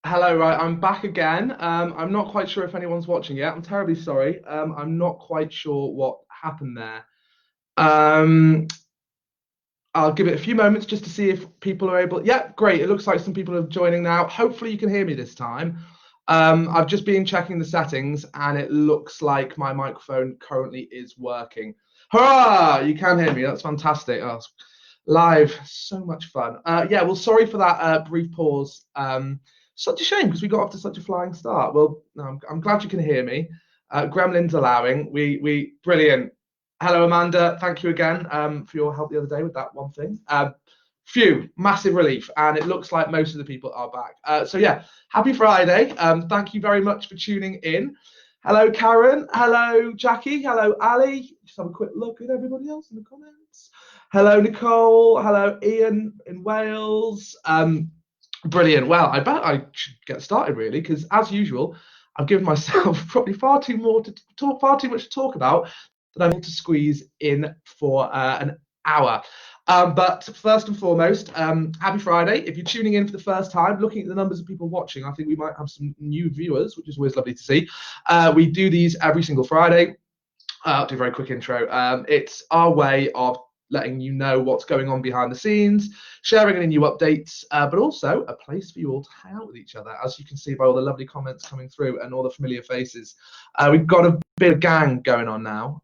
Hello, right, I'm back again. I'm not quite sure if anyone's watching yet. I'm terribly sorry. I'm not quite sure what happened there. Um, I'll give it a few moments just to see if people are able. Yeah, great. It looks like some people are joining now. Hopefully you can hear me this time. I've just been checking the settings and it looks like my microphone currently is working. Hurrah! You can hear me. That's fantastic. Oh, live, so much fun. Yeah, well, sorry for that brief pause. Such a shame because we got off to such a flying start. Well, no, I'm glad you can hear me. Gremlin's allowing. We brilliant. Hello, Amanda. Thank you again for your help the other day with that one thing. Phew, massive relief, and it looks like most of the people are back. So yeah, happy Friday. Thank you very much for tuning in. Hello, Karen. Hello, Jackie. Hello, Ali. Just have a quick look at everybody else in the comments. Hello, Nicole. Hello, Ian in Wales. Brilliant. Well, I bet I should get started really, because as usual, I've given myself probably far too much to talk about that I'm able to squeeze in for an hour. But first and foremost, happy Friday. If you're tuning in for the first time, looking at the numbers of people watching, I think we might have some new viewers, which is always lovely to see. We do these every single Friday. I'll do a very quick intro. It's our way of letting you know what's going on behind the scenes, sharing any new updates, but also a place for you all to hang out with each other, as you can see by all the lovely comments coming through and all the familiar faces. We've got a bit of gang going on now.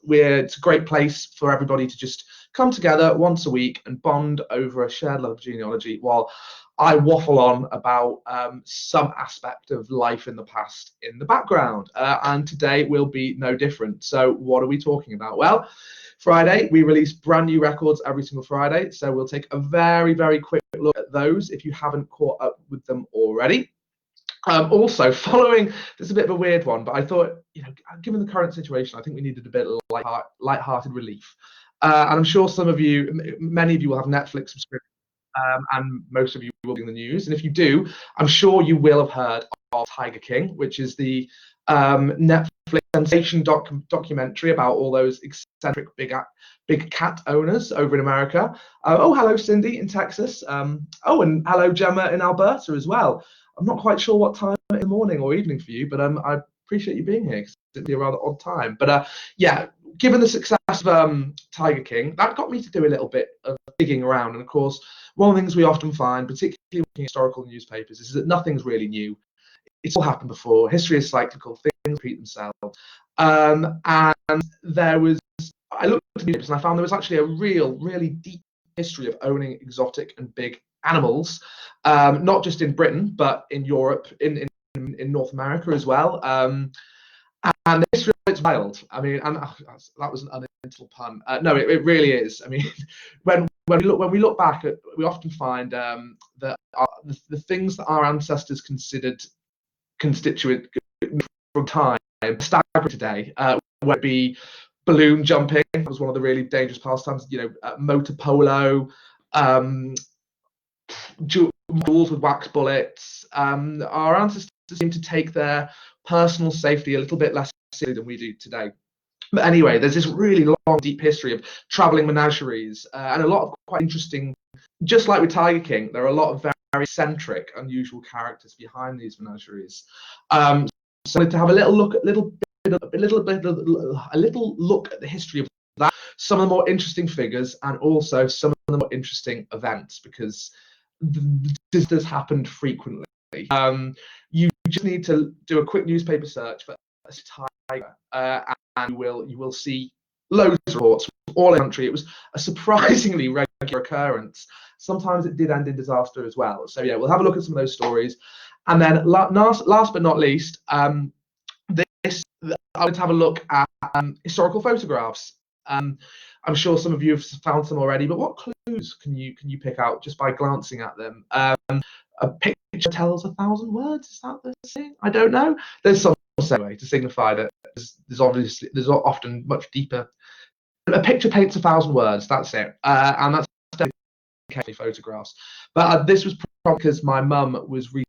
It's a great place for everybody to just come together once a week and bond over a shared love of genealogy while I waffle on about some aspect of life in the past in the background. And today will be no different. So what are we talking about? Well, Friday, we release brand new records every single Friday. So we'll take a very, very quick look at those if you haven't caught up with them already. Also, following, this is a bit of a weird one, but I thought, given the current situation, I think we needed a bit of light-hearted relief. And I'm sure many of you will have Netflix subscriptions, and most of you will be in the news. And if you do, I'm sure you will have heard of Tiger King, which is the Netflix sensation documentary about all those eccentric big cat owners over in America. Oh, hello, Cindy in Texas. Oh, and hello, Gemma in Alberta as well. I'm not quite sure what time in the morning or evening for you, but I appreciate you being here because it'd be a rather odd time. But yeah, given the success of Tiger King, that got me to do a little bit of digging around. And of course, one of the things we often find, particularly looking at historical newspapers, is that nothing's really new. It's all happened before. History is cyclical. Things repeat themselves. And I looked at the news and I found there was actually a really deep history of owning exotic and big animals, not just in Britain, but in Europe, in North America as well. And the history of it's wild. I mean, and that was an unintentional pun. No, it really is. I mean, when we look back at, we often find that the things that our ancestors considered constituent from time staggering today, whether it be balloon jumping, that was one of the really dangerous pastimes, motor polo, duels with wax bullets. Our ancestors seem to take their personal safety a little bit less seriously than we do today. But anyway, there's this really long, deep history of traveling menageries, and a lot of quite interesting, just like with Tiger King, there are a lot of very eccentric, unusual characters behind these menageries. So to have a little look at a little look at the history of that, some of the more interesting figures, and also some of the more interesting events, because this has happened frequently. You just need to do a quick newspaper search for tiger, and you will see loads of reports from all over the country. It was a surprisingly regular occurrence. Sometimes it did end in disaster as well. So yeah, we'll have a look at some of those stories. And then last but not least, I would have a look at historical photographs. I'm sure some of you have found some already, but what clues can you pick out just by glancing at them? A picture tells 1,000 words. Is that the thing? I don't know. There's some way to signify that there's often much deeper. A picture paints 1,000 words. That's it, and that's definitely photographs. But this was probably because my mum was reading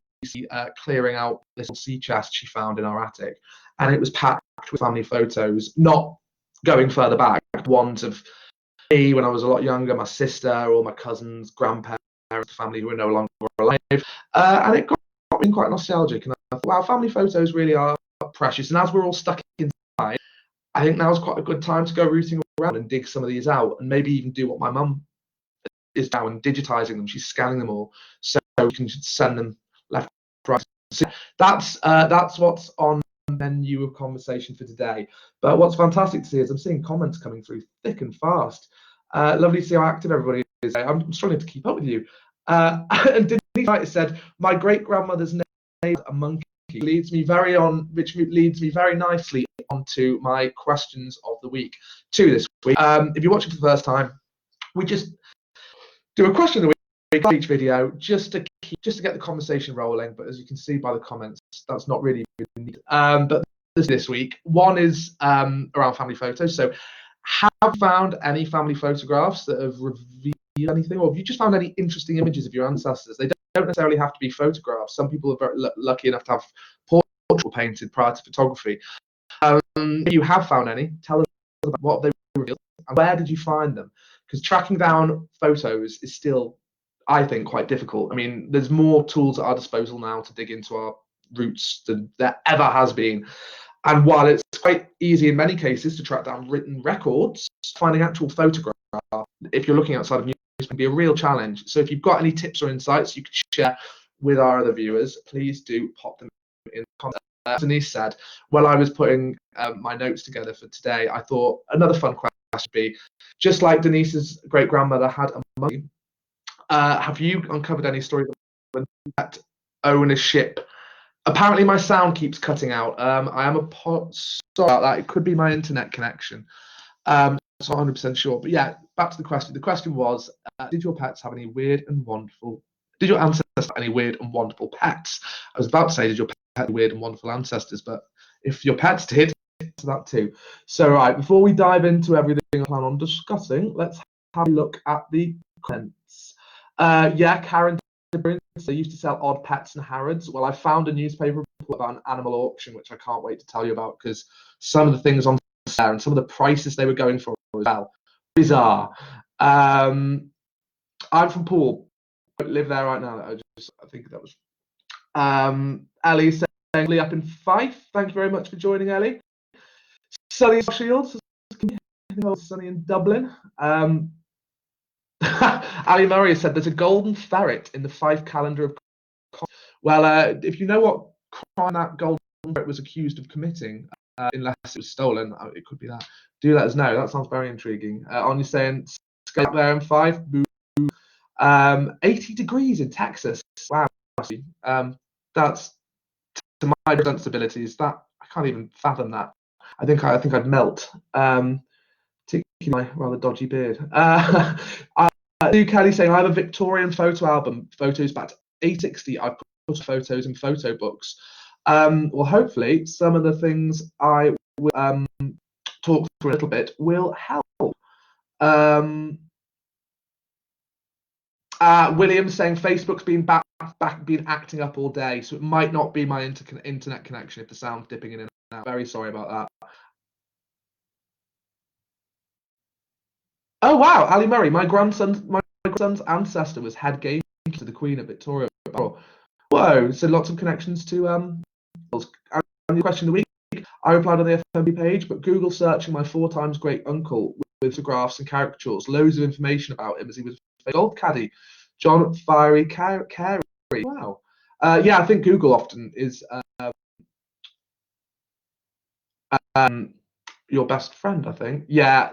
clearing out this sea chest she found in our attic, and it was packed with family photos, not going further back, ones of me when I was a lot younger, my sister, all my cousins, grandparents, family who are no longer alive, and it got me quite nostalgic. And I thought, wow, family photos really are precious. And as we're all stuck inside, I think now's quite a good time to go rooting around and dig some of these out, and maybe even do what my mum is now and digitizing them. She's scanning them all, so we can send them left, right. So that's what's on the menu of conversation for today. But what's fantastic to see is I'm seeing comments coming through thick and fast. Lovely to see how active everybody is. I'm struggling to keep up with you. And Denise said, my great grandmother's name is a monkey, which leads me very nicely onto my questions of the week. Two this week. If you're watching for the first time, we just do a question of the week each video just to get the conversation rolling. But as you can see by the comments, that's not really needed. But this week, one is around family photos. So, have you found any family photographs that have revealed anything, or have you just found any interesting images of your ancestors? They don't necessarily have to be photographs. Some people are very lucky enough to have portraits painted prior to photography. If you have found any, tell us about what they revealed and where did you find them? Because tracking down photos is still, I think, quite difficult. I mean, there's more tools at our disposal now to dig into our roots than there ever has been. And while it's quite easy in many cases to track down written records, finding actual photographs, if you're looking outside of news, can be a real challenge. So if you've got any tips or insights you could share with our other viewers, please do pop them in the comments. Denise said, while I was putting my notes together for today, I thought another fun question would be, just like Denise's great grandmother had a monkey, have you uncovered any stories of that ownership? Apparently my sound keeps cutting out. I am sorry about that. It could be my internet connection. It's not 100% sure. But yeah, back to the question. The question was, did your ancestors have any weird and wonderful pets? I was about to say, did your pet have weird and wonderful ancestors? But if your pets did, to that too. So right, before we dive into everything I plan on discussing, let's have a look at the comments. Yeah, Karen, they used to sell odd pets in Harrods. Well, I found a newspaper report about an animal auction, which I can't wait to tell you about, because some of the things on there and some of the prices they were going for as well, bizarre. I'm from Poole. I don't live there right now. I think that was Ellie saying up in Fife. Thank you very much for joining, Ellie. Sunny Shields, sunny in Dublin. Ali Murray said there's a golden ferret in the Fife calendar of. Well, if you know what crime that golden ferret was accused of committing, unless it was stolen, it could be that. Do let us know. That sounds very intriguing. On you saying up there in Fife. 80 degrees in Texas. Wow. That's to my sensibilities. That I can't even fathom that. I think I'd melt. Particularly my rather dodgy beard. Kelly saying I have a Victorian photo album, photos back to 860. I put photos in photo books. Well, hopefully some of the things I will talk through a little bit will help. William saying Facebook's been acting up all day, so it might not be my internet connection if the sound's dipping in and out. Very sorry about that. Oh wow, Ali Murray, my grandson's ancestor was head game to the Queen of Victoria. Whoa, so lots of connections to and the question of the week. I replied on the FMB page, but Google searching my 4 times great uncle with photographs and caricatures, loads of information about him as he was a gold caddy. John Fiery Carey. Wow. Yeah, I think Google often is your best friend, I think. Yeah,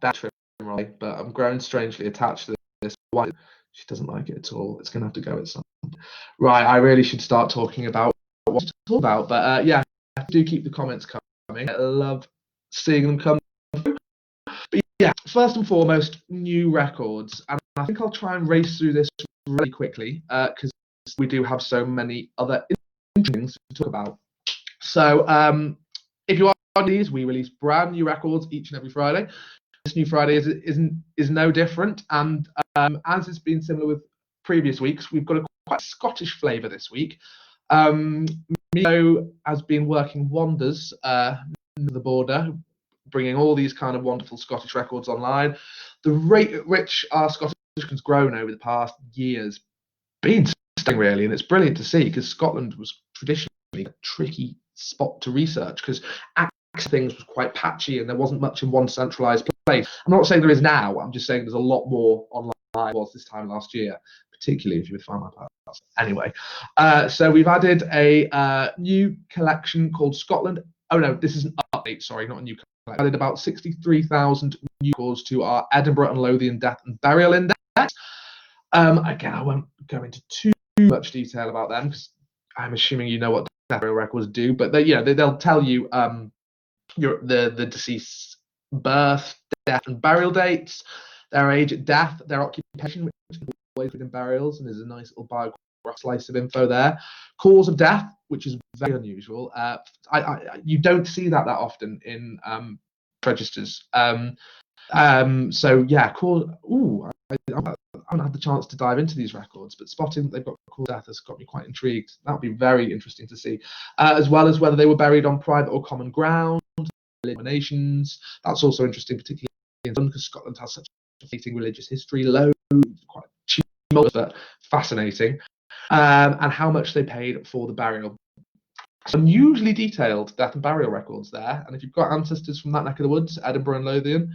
that's right. But I'm growing strangely attached to this. Why? She doesn't like it at all. It's going to have to go at some point. Right, I really should start talking about what to talk about. But yeah, do keep the comments coming. I love seeing them come through. But yeah, first and foremost, new records. And I think I'll try and race through this really quickly because we do have so many other things to talk about. So if you are on these, we release brand new records each and every Friday. This new Friday is no different. And as it's been similar with previous weeks, we've got a quite Scottish flavour this week. Mio has been working wonders near the border, bringing all these kind of wonderful Scottish records online. The rate at which our Scottish has grown over the past years been stunning, really, and it's brilliant to see, because Scotland was traditionally a tricky spot to research, because things was quite patchy and there wasn't much in one centralized place. I'm not saying there is now, I'm just saying there's a lot more online than there was this time last year, particularly if you would find my past. Anyway, so we've added a new collection called Scotland. Oh no, this is an update, sorry, not a new collection. Added about 63,000 new records to our Edinburgh and Lothian Death and Burial Index. Again, I won't go into too much detail about them, because I'm assuming you know what death burial records do, but they'll tell you the deceased's birth, death, and burial dates, their age at death, their occupation, which is always within burials, and there's a nice little biographical slice of info there. Cause of death, which is very unusual. You don't see that often in registers. So yeah, cause. I haven't had the chance to dive into these records, but spotting that they've got cause of death has got me quite intrigued. That would be very interesting to see, as well as whether they were buried on private or common ground. Nations. That's also interesting, particularly in Scotland, because Scotland has such a fascinating religious history, quite cheap, but fascinating, and how much they paid for the burial. Unusually detailed death and burial records there, and if you've got ancestors from that neck of the woods, Edinburgh and Lothian,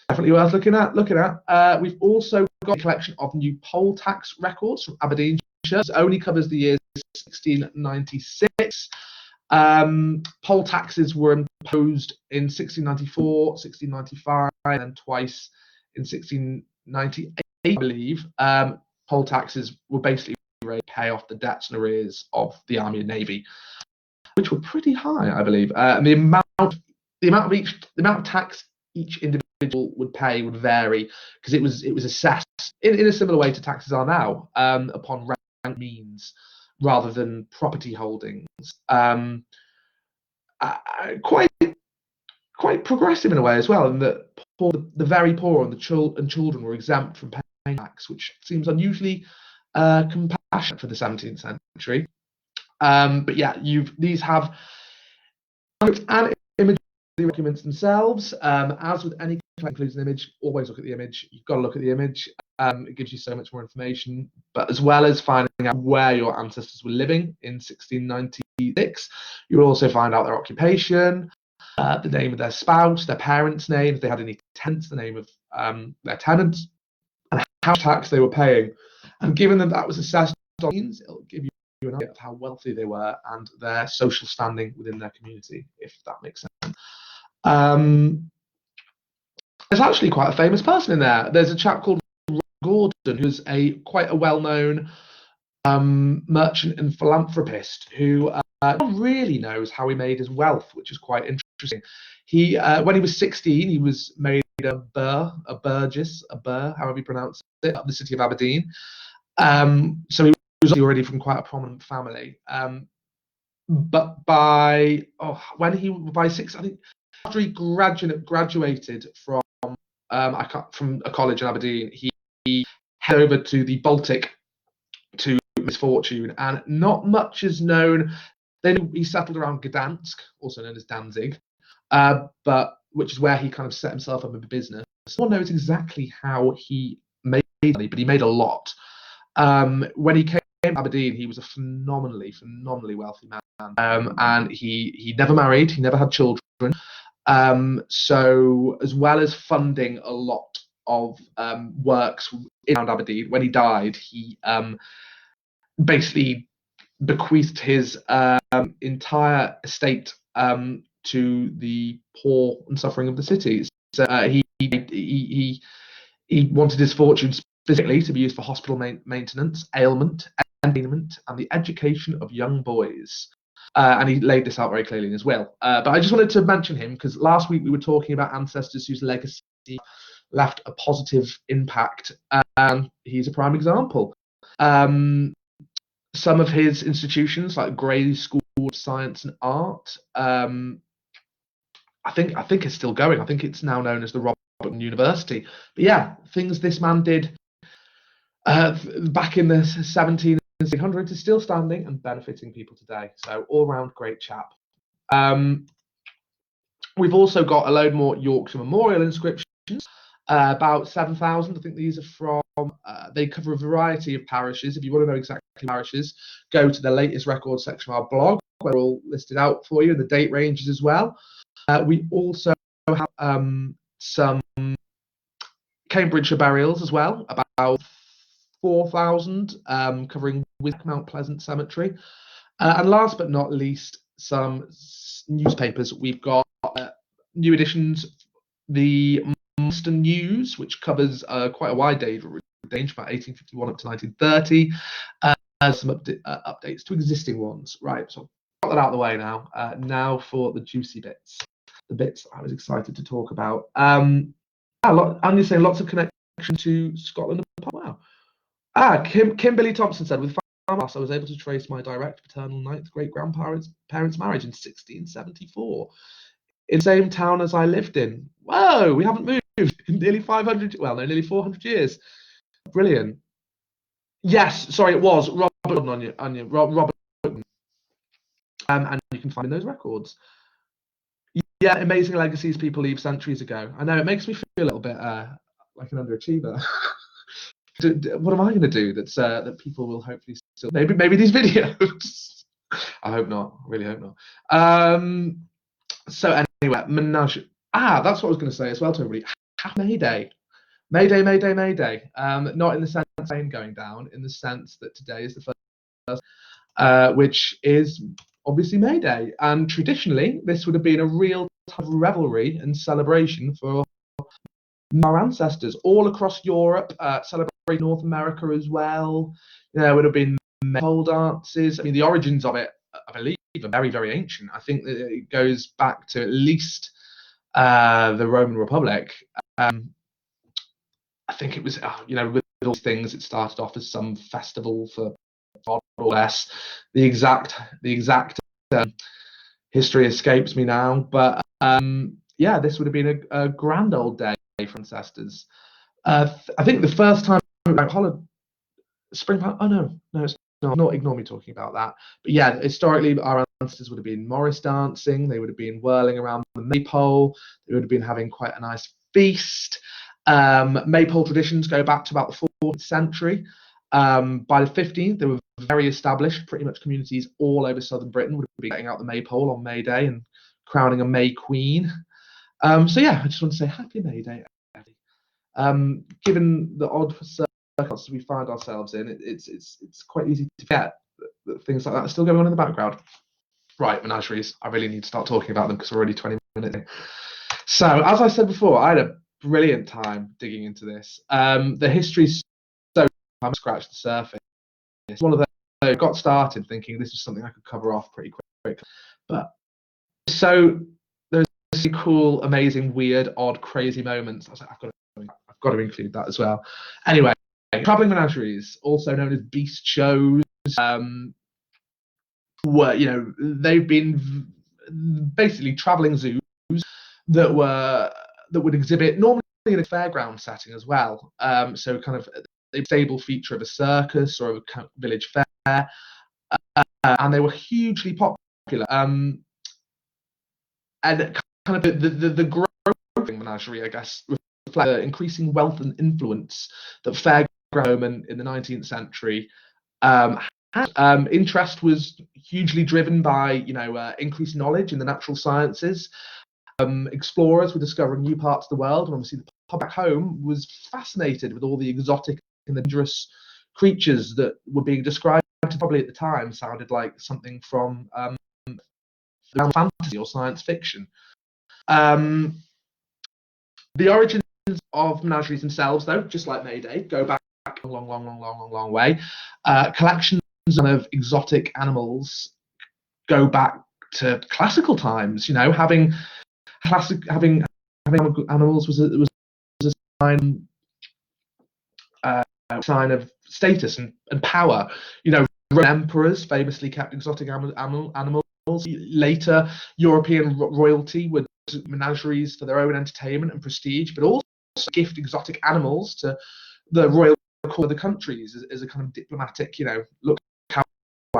definitely worth looking at. We've also got a collection of new poll tax records from Aberdeenshire. It only covers the years 1696. Poll taxes were imposed in 1694, 1695, and twice in 1698, I believe. Poll taxes were basically to pay off the debts and arrears of the Army and Navy, which were pretty high, I believe. The amount of tax each individual would pay would vary, because it was assessed in a similar way to taxes are now, upon rank means rather than property holdings. Quite progressive in a way as well, in that the very poor and children were exempt from paying tax, which seems unusually compassionate for the 17th century. But yeah, these have and images of the documents themselves. As with any includes an image, always look at the image. You've got to look at the image. It gives you so much more information. But as well as finding out where your ancestors were living in 1696, you will also find out their occupation, the name of their spouse, their parents' name, if they had any tenants, the name of their tenants, and how much tax they were paying. And given that was assessed on means, it'll give you an idea of how wealthy they were and their social standing within their community, if that makes sense. There's actually quite a famous person in there. There's a chap called Gordon, who's quite a well-known merchant and philanthropist who no one really knows how he made his wealth, which is quite interesting. He, when he was 16, he was made a burgess, however you pronounce it, of the city of Aberdeen. So he was already from quite a prominent family. But by 6, I think, after he graduated from a college in Aberdeen, he headed over to the Baltic to misfortune, and not much is known. Then he settled around Gdansk, also known as Danzig, but which is where he kind of set himself up in the business. No one knows exactly how he made money, but he made a lot. When he came to Aberdeen, he was a phenomenally wealthy man, and he never married, he never had children. So as well as funding a lot of works around Aberdeen, when he died, he basically bequeathed his entire estate to the poor and suffering of the cities. So he wanted his fortune specifically to be used for hospital maintenance, ailment, entertainment, and the education of young boys. And he laid this out very clearly in his will. But I just wanted to mention him because last week we were talking about ancestors whose legacy left a positive impact, and he's a prime example. Some of his institutions, like Grey School of Science and Art, I think it's still going. I think it's now known as the Robert University. But yeah, things this man did back in the 17th 1600s is still standing and benefiting people today. So all round great chap. We've also got a load more Yorkshire memorial inscriptions, about 7,000. I think these are from, they cover a variety of parishes. If you want to know exactly parishes, go to the latest record section of our blog, where we're all listed out for you, and the date ranges as well. We also have some Cambridgeshire burials as well, about 4,000, covering Mount Pleasant Cemetery. And last but not least, some newspapers. We've got new editions, the Monster News, which covers quite a wide range from 1851 up to 1930. Some updates to existing ones. Right, so I've got that out of the way now. Now for the juicy bits, the bits I was excited to talk about. Andy's saying lots of connection to Scotland. Wow. Kimberly Thompson said, with Findmypast, I was able to trace my direct paternal ninth great-grandparents' marriage in 1674 in the same town as I lived in. Whoa, we haven't moved in nearly 500, well, no, nearly 400 years. Brilliant. Yes, sorry, it was Robert Robert, and you can find in those records. Yeah, amazing legacies people leave centuries ago. I know, it makes me feel a little bit like an underachiever. What am I going to do that people will hopefully still maybe these videos. I hope not. I really hope not. So anyway, Menagerie. That's what I was going to say as well to everybody. Mayday. Mayday. Not in the sense of plane going down, in the sense that today is the first, which is obviously May Day, and traditionally this would have been a real revelry and celebration for our ancestors all across Europe, celebrating North America as well. There would have been pole dances. I mean, the origins of it, I believe, are very, very ancient. I think that it goes back to at least the Roman Republic. I think it was, with all these things, it started off as some festival for God or less. The exact history escapes me now, but this would have been a grand old day for ancestors. I think the first time spring. Oh no, it's not. Ignore me talking about that. But yeah, historically, our ancestors would have been Morris dancing. They would have been whirling around the maypole. They would have been having quite a nice feast. Maypole traditions go back to about the 14th century. By the 15th, they were very established. Pretty much communities all over southern Britain would be getting out the maypole on May Day and crowning a May Queen. So yeah, I just want to say Happy May Day. Given the odd circumstances we find ourselves in, it's quite easy to forget that things like that are still going on in the background. Right, menageries. I really need to start talking about them because we're already 20 minutes in. So, as I said before, I had a brilliant time digging into this. The history's so I scratched the surface. It's one of those I got started thinking this was something I could cover off pretty quick, but so there's cool, amazing, weird, odd, crazy moments. I was like, I've got to include that as well. Anyway, traveling menageries, also known as beast shows, they've been basically traveling zoos that would exhibit normally in a fairground setting as well. So kind of a stable feature of a circus or of a village fair, and they were hugely popular. And kind of the growing menagerie, I guess, reflect the increasing wealth and influence that fairground in the 19th century had. Interest was hugely driven by increased knowledge in the natural sciences. Explorers were discovering new parts of the world, and obviously the public home was fascinated with all the exotic and dangerous creatures that were being described. Probably at the time sounded like something from fantasy or science fiction. The origins of menageries themselves, though, just like May Day, go back a long way. Collections of exotic animals go back to classical times. Having animals was a sign of status and power. Roman emperors famously kept exotic animals. Later, European royalty would menageries for their own entertainment and prestige, but also gift exotic animals to the royal court of the countries as a kind of diplomatic, look,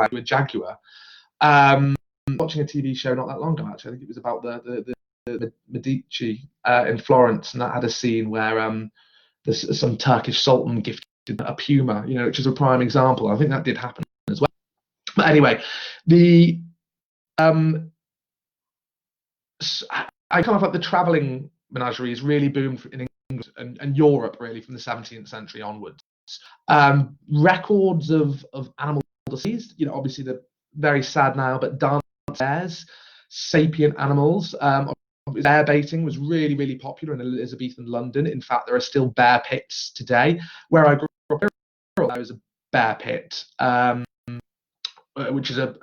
a jaguar. Watching a TV show not that long ago, actually. I think it was about the Medici in Florence, and that had a scene where some Turkish sultan gifted a puma, which is a prime example. I think that did happen as well. But anyway, the I kind of like the travelling menageries really boomed in England and Europe really from the 17th century onwards. Records of animal deceased, obviously they're very sad now, but dancing bears, sapient animals. Bear baiting was really, really popular in Elizabethan London. In fact, there are still bear pits today. Where I grew up, there was a bear pit, which is I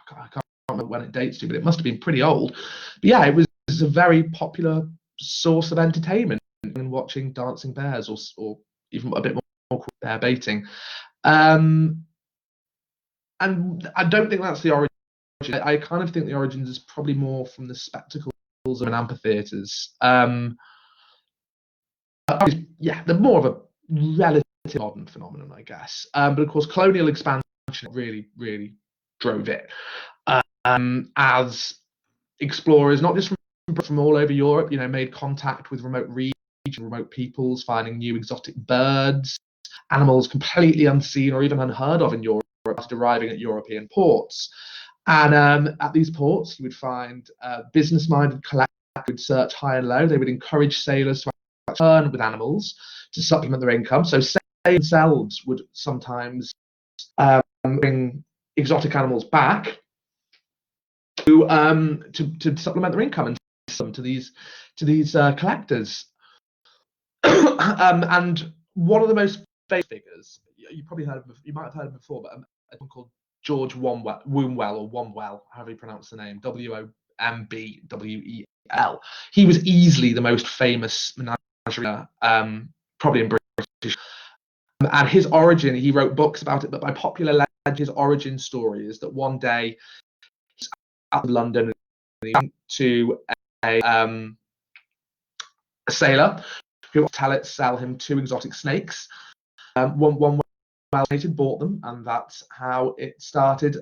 can't remember when it dates to, but it must have been pretty old. But yeah, it was a very popular source of entertainment in watching dancing bears, or even a bit more bear baiting. And I don't think that's the origin. I kind of think the origins is probably more from the spectacles and amphitheatres. Yeah, they're more of a relatively modern phenomenon, I guess. But of course, colonial expansion really, really drove it. As explorers, not just from all over Europe, made contact with remote regions, remote peoples, finding new exotic birds, animals completely unseen or even unheard of in Europe, arriving at European ports. And at these ports, you would find business-minded collectors who would search high and low. They would encourage sailors to return with animals to supplement their income. So sailors themselves would sometimes bring exotic animals back to supplement their income and sell them to these collectors. And one of the most famous figures, you might have heard of before, but a man called George Wombwell, however you pronounce the name, Wombwel. He was easily the most famous menagerie, probably in British. And his origin, he wrote books about it, but by popular legend, his origin story is that one day he's out of London and he went to a sailor who would sell him 2 exotic snakes. One bought them, and that's how it started.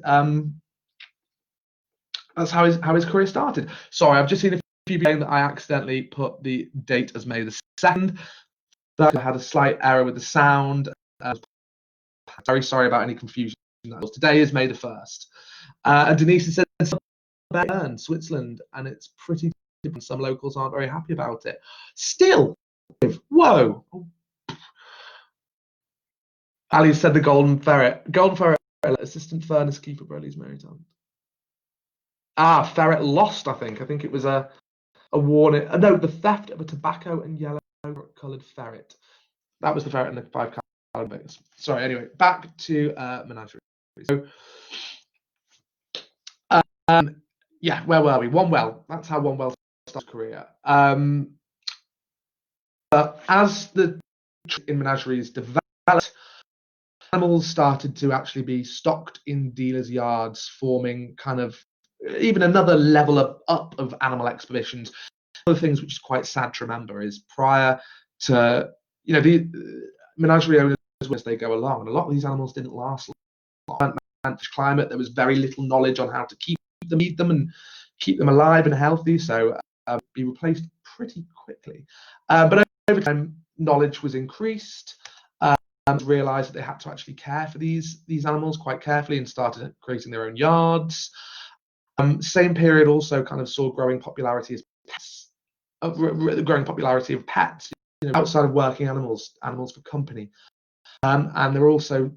That's how his career started. Sorry, I've just seen a few saying that I accidentally put the date as May the 2nd. That I had a slight error with the sound. Very sorry about any confusion. Today is May the 1st. And Denise said Bern, Switzerland, and it's pretty different. Some locals aren't very happy about it. Still, whoa. Ali said the golden ferret. Golden ferret, assistant furnace keeper, Burley's Marytown. Ferret lost, I think. I think it was a warning. No, the theft of a tobacco and yellow-coloured ferret. That was the ferret in the 5 calories. Sorry, anyway, back to Menagerie. So, yeah, where were we? Wombwell. That's how Wombwell started his career. But as the in menageries developed, animals started to actually be stocked in dealers' yards, forming kind of even another level up of animal exhibitions. One of the things which is quite sad to remember is prior to, the menagerie owners, as they go along, and a lot of these animals didn't last long. Climate, there was very little knowledge on how to keep them, eat them, and keep them alive and healthy, so be replaced pretty quickly. But over time, knowledge was increased. Realised that they had to actually care for these animals quite carefully and started creating their own yards. Same period also kind of saw growing popularity as pets, growing popularity of pets, outside of working animals for company. And there were also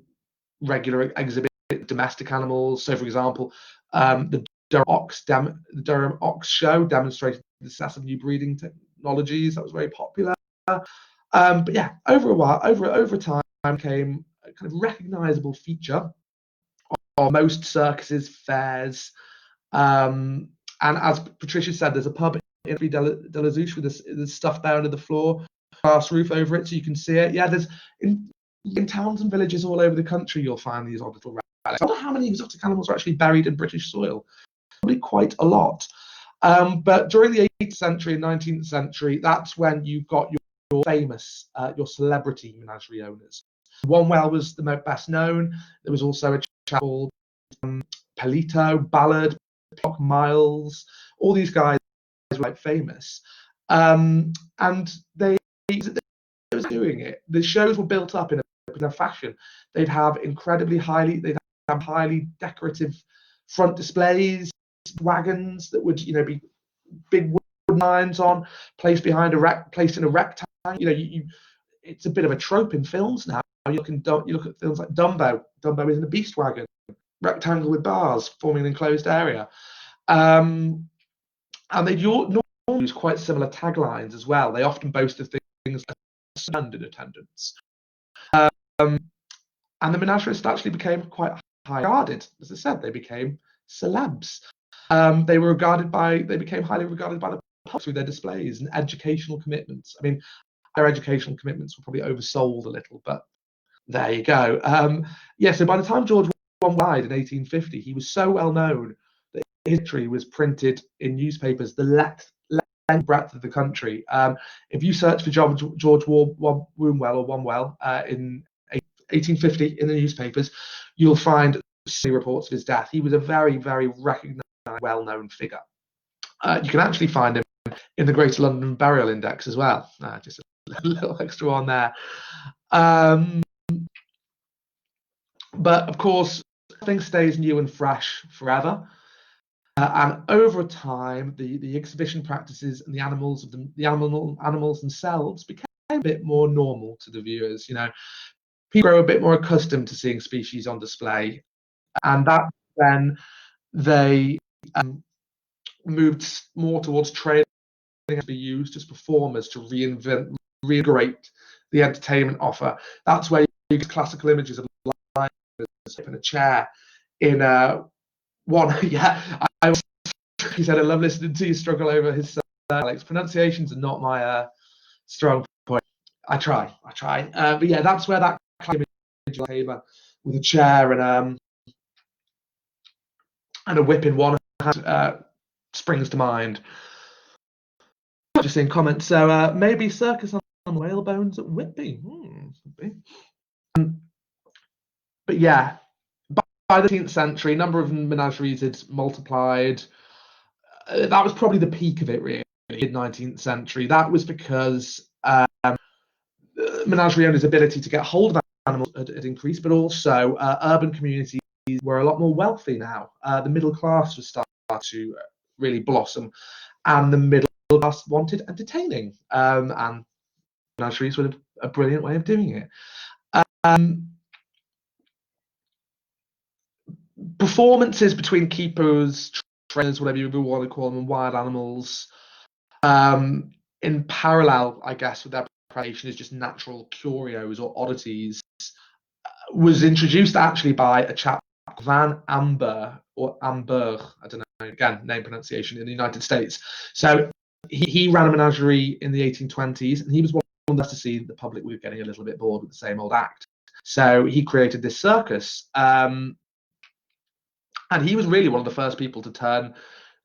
regular exhibits of domestic animals. So, for example, the Durham Ox Show demonstrated the success of new breeding technologies. That was very popular. But yeah, over time, became a kind of recognisable feature of most circuses, fairs. And as Patricia said, there's a pub in de la Zouche with the stuff there under the floor, glass roof over it, so you can see it. Yeah, there's in towns and villages all over the country, you'll find these odd little relics. I don't know how many exotic animals are actually buried in British soil. Probably quite a lot. But during the 18th century and 19th century, that's when you got your famous, your celebrity menagerie owners. Wombwell was the best known. There was also a chap called Pelito, Ballard, Miles, all these guys were like famous. And they was doing it. The shows were built up in a fashion. They'd have highly decorative front displays, wagons that would, be big wood lines on, placed in a rectangle. It's a bit of a trope in films now. You look at films like Dumbo. Dumbo is in a beast wagon, rectangle with bars forming an enclosed area. And they'd normally use quite similar taglines as well. They often boast of things like standard attendance. And the menagerists actually became quite high regarded. As I said, they became celebs. They became highly regarded by the public through their displays and educational commitments. I mean, their educational commitments were probably oversold a little, but there you go. So by the time George I died in 1850, he was so well known that his history was printed in newspapers the length and breadth of the country. If you search for George Wombwell or Womwell in 1850 in the newspapers, you'll find reports of his death. He was a very, very recognized, well-known figure. You can actually find him in the Greater London Burial Index as well. Just a little extra on there. But of course, nothing stays new and fresh forever. And over time, the exhibition practices and the animals themselves became a bit more normal to the viewers. People grow a bit more accustomed to seeing species on display, and that then they moved more towards training to be used as performers to reinvigorate the entertainment offer. That's where you get classical images of lions in a chair in one. He said, I love listening to you struggle over his Alex. Pronunciations are not my strong point. I try. But yeah, that's where that image with a chair and a whip in one hand springs to mind. Just seeing comments. So maybe circus on whale bones at Whitby. But yeah, by the 18th century, number of menageries had multiplied. That was probably the peak of it, really, mid-19th century. That was because menagerie owners' ability to get hold of animals had increased, but also urban communities were a lot more wealthy now. The middle class was starting to really blossom, and the middle class wanted entertaining, and menageries were a brilliant way of doing it. Performances between keepers, trainers, whatever you want to call them, and wild animals, in parallel, I guess, with their preparation as just natural curios or oddities, was introduced actually by a chap, Van Amber, or Amber, I don't know, again, name pronunciation, in the United States. So he ran a menagerie in the 1820s, and he was one of the first to see the public were getting a little bit bored with the same old act. So he created this circus. And he was really one of the first people to turn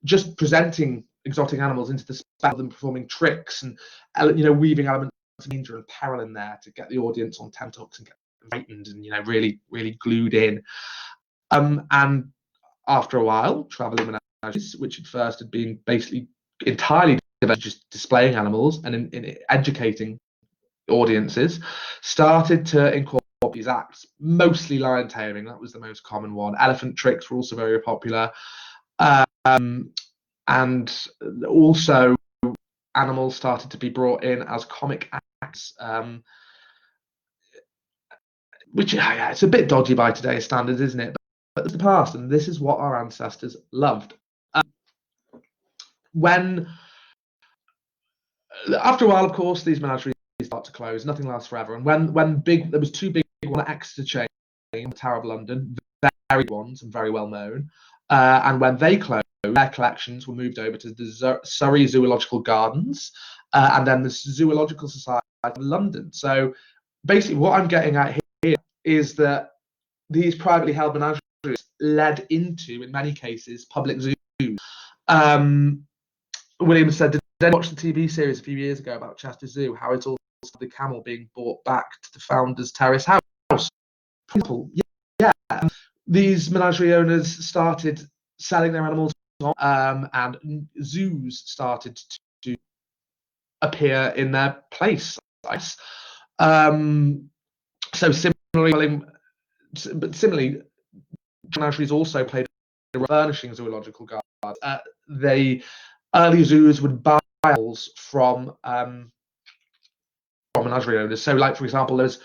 just presenting exotic animals into the spell of them performing tricks and weaving elements of danger and peril in there to get the audience on tenterhooks and get them frightened and really, really glued in. And after a while, traveling menageries, which at first had been basically entirely just displaying animals and in educating audiences, started to incorporate these acts, mostly lion taming. That was the most common one. Elephant tricks were also very popular, and also animals started to be brought in as comic acts, which it's a bit dodgy by today's standards, isn't it? But it's the past, and this is what our ancestors loved. After a while, of course, these menageries start to close. Nothing lasts forever. And when there was two big one at Exeter chain in Tower of London, very ones and very well known. And when they closed, their collections were moved over to the Surrey Zoological Gardens, and then the Zoological Society of London. So basically, what I'm getting at here is that these privately held menageries led into, in many cases, public zoos. Williams said, did they watch the TV series a few years ago about Chester Zoo, how it all started, the camel being brought back to the founder's terrace house? Yeah. these menagerie owners started selling their animals and zoos started to appear in their place. So similarly, menageries also played a furnishing zoological gardens. The early zoos would buy animals from menagerie owners. So, like for example, there's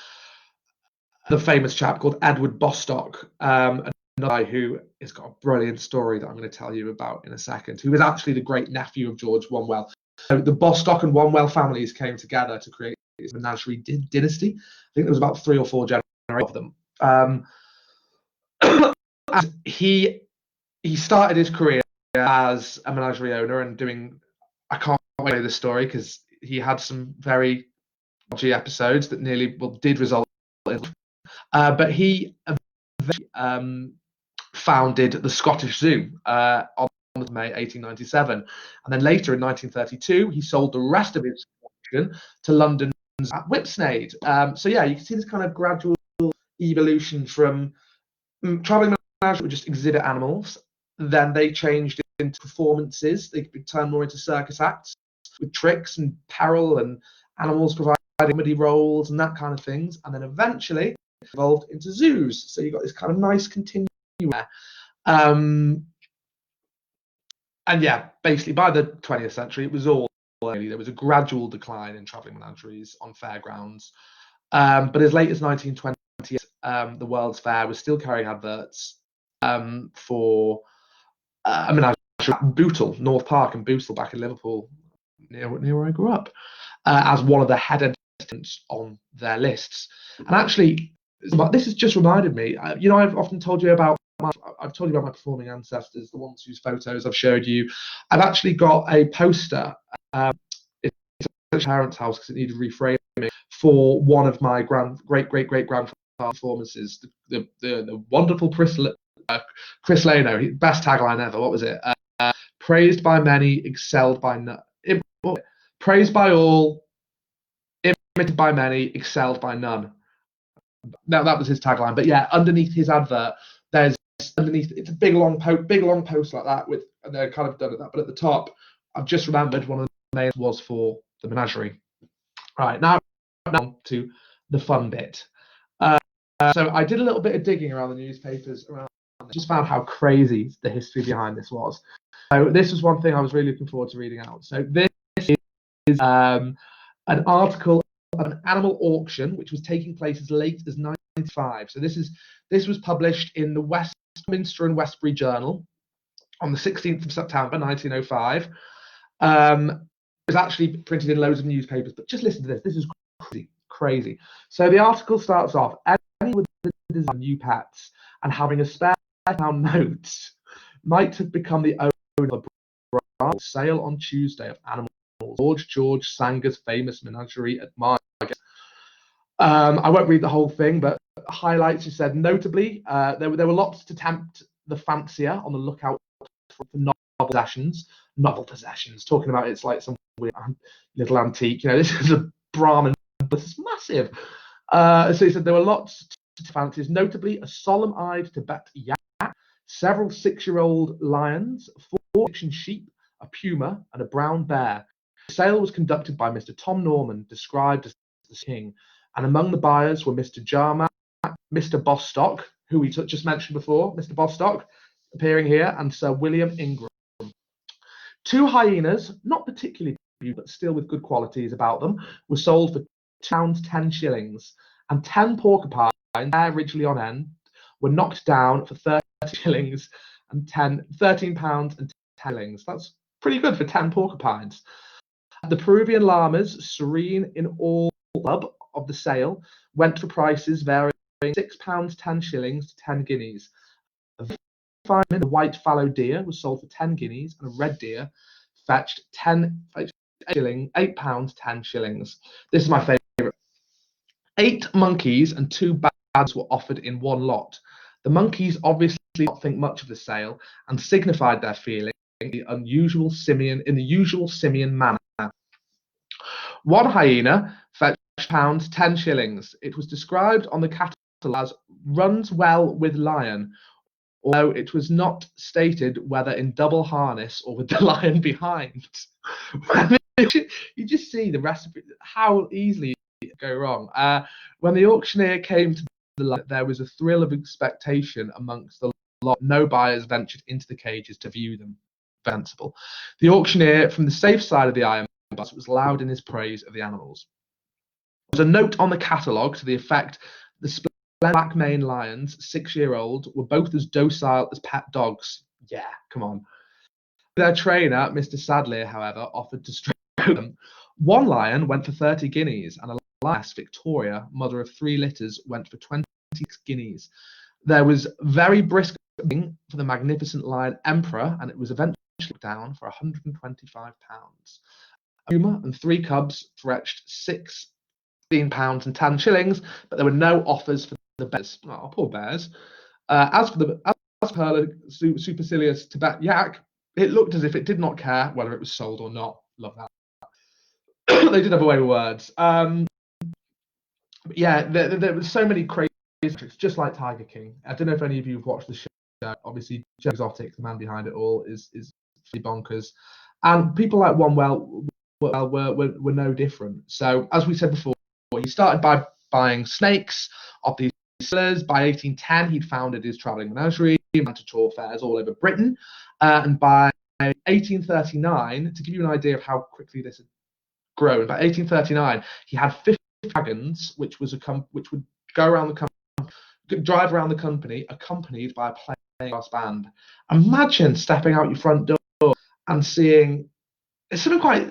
the famous chap called Edward Bostock, another guy who has got a brilliant story that I'm going to tell you about in a second, who was actually the great nephew of George Wanwell. So the Bostock and Wanwell families came together to create this menagerie dynasty. I think there was about 3 or 4 generations of them. And he started his career as a menagerie owner and doing. I can't wait to say this story because he had some very dodgy episodes that did result in. But he founded the Scottish Zoo on May 1897, and then later in 1932 he sold the rest of his collection to London's at Whipsnade. So yeah, you can see this kind of gradual evolution from traveling menageries would just exhibit animals. Then they changed into performances. They turned more into circus acts with tricks and peril and animals providing comedy roles and that kind of things. And then eventually evolved into zoos. So you got this kind of nice continuum there. And yeah, basically by the 20th century, it was all there was a gradual decline in traveling menageries on fairgrounds. But as late as 1920, the World's Fair was still carrying adverts for a menagerie at Bootle, North Park and Bootle back in Liverpool, near where I grew up, as one of the head entertainments on their lists. And actually, this has just reminded me, I've often told you about my performing ancestors, the ones whose photos I've showed you. I've actually got a poster in my parents' house because it needed reframing for one of my great grandfather's performances, the wonderful Chris Leno, best tagline ever. What was it? Praised by many, excelled by none. Praised by all, imitated by many, excelled by none. Now that was his tagline. But yeah, underneath his advert, it's a big long post like that and they're kind of done at that. But at the top, I've just remembered one of the names was for the menagerie. Right, now on to the fun bit. So I did a little bit of digging around the newspapers around. I just found how crazy the history behind this was. So this was one thing I was really looking forward to reading out. So this is an article of an animal auction which was taking place as late as 1995. So this was published in the Westminster and Westbury Journal on the 16th of September 1905. It was actually printed in loads of newspapers, but just listen to this. This is crazy. So the article starts off: anyone with the design new pets and having a spare pound note might have become the owner of a sale on Tuesday of animals. George Sanger's famous menagerie at Margate. I won't read the whole thing, but highlights. You said notably there were lots to tempt the fancier on the lookout for novel possessions. Talking about it's like some weird little antique. This is a Brahmin, but it's massive. So he said there were lots to fancies, notably a solemn-eyed Tibet yak, several 6-year-old lions, 4 Egyptian sheep, a puma, and a brown bear. The sale was conducted by Mr. Tom Norman, described as the king, and among the buyers were Mr. Jarman, Mr. Bostock, who we just mentioned before, Mr. Bostock, appearing here, and Sir William Ingram. 2 hyenas, not particularly beautiful, but still with good qualities about them, were sold for £10 and 10 porcupines, hair ridgely on end, were knocked down for £13 and £13 and 10 shillings. That's pretty good for 10 porcupines. The Peruvian llamas, serene in all club of the sale, went for prices varying £6, 10 shillings to 10 guineas. A white fallow deer was sold for 10 guineas, and a red deer fetched £8, 10 shillings. This is my favourite. 8 monkeys and 2 bags were offered in one lot. The monkeys obviously did not think much of the sale and signified their feeling in the usual simian manner. 1 hyena fetched £10, 10 shillings. It was described on the catalogue as runs well with lion, although it was not stated whether in double harness or with the lion behind. You just see the recipe, how easily it could go wrong. When the auctioneer came to the lion, there was a thrill of expectation amongst the lot. No buyers ventured into the cages to view them. Sensible. The auctioneer, from the safe side of the iron bus, was loud in his praise of the animals. There was a note on the catalogue to the effect the splendid black maned lions, 6-year-old, were both as docile as pet dogs. Yeah, come on. Their trainer, Mr. Sadler, however, offered to stroke them. One lion went for 30 guineas, and a lioness, Victoria, mother of 3 litters, went for 26 guineas. There was very brisk bidding for the magnificent lion Emperor, and it was eventually down for £125. Puma and 3 cubs fetched £16 and 10 shillings, but there were no offers for the bears. Oh, poor bears. As for her supercilious Tibet yak, it looked as if it did not care whether it was sold or not. Love that. They did have a way with words. Yeah, there were so many crazy tricks, just like Tiger King. I don't know if any of you have watched the show. Obviously, Joe Exotic, the man behind it all, is bonkers. And people like One were no different. So, as we said before, he started by buying snakes off these sellers. By 1810, he'd founded his travelling menagerie, went to tour fairs all over Britain. And by 1839, to give you an idea of how quickly this had grown, by 1839, he had 50 wagons, which would go around the company, drive around the company, accompanied by a playing brass band. Imagine stepping out your front door and seeing. It's something quite.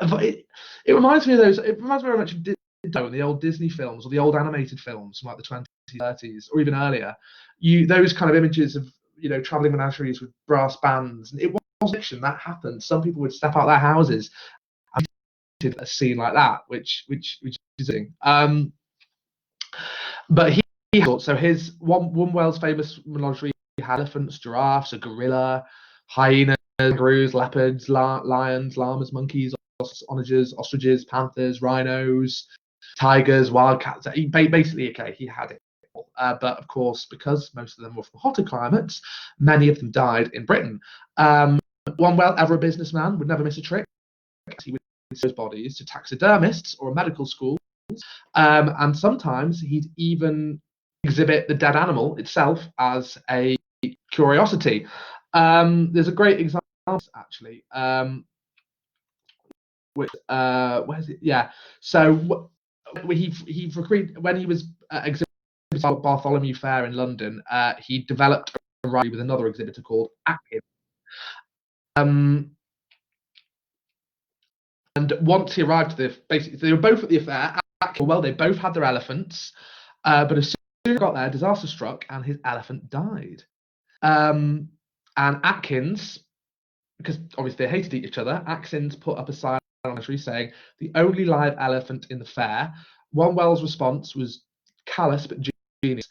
It reminds me of those. It reminds me very much of the old Disney films or the old animated films from like the 20s, 30s, or even earlier. Those kind of images of traveling menageries with brass bands. And it was fiction that happened. Some people would step out their houses and did a scene like that, which is interesting. But so his one world's famous menagerie had elephants, giraffes, a gorilla, hyenas, kangaroos, leopards, lions, llamas, monkeys, ostriches, panthers, rhinos, tigers, wildcats. Basically, he had it. But of course, because most of them were from hotter climates, many of them died in Britain. Ever a businessman, would never miss a trick. He would sell those bodies to taxidermists or medical schools, and sometimes he'd even exhibit the dead animal itself as a curiosity. There's a great example, actually, which where's it? Yeah. So he recruited when he was exhibiting at Bartholomew Fair in London. He developed a rivalry with another exhibitor called Atkins. And once he arrived basically they were both at the affair. Well, they both had their elephants, but as soon as he got there, disaster struck and his elephant died. And Atkins, because obviously they hated each other, Atkins put up a sign on the tree saying, "The only live elephant in the fair." Well's response was callous but genius.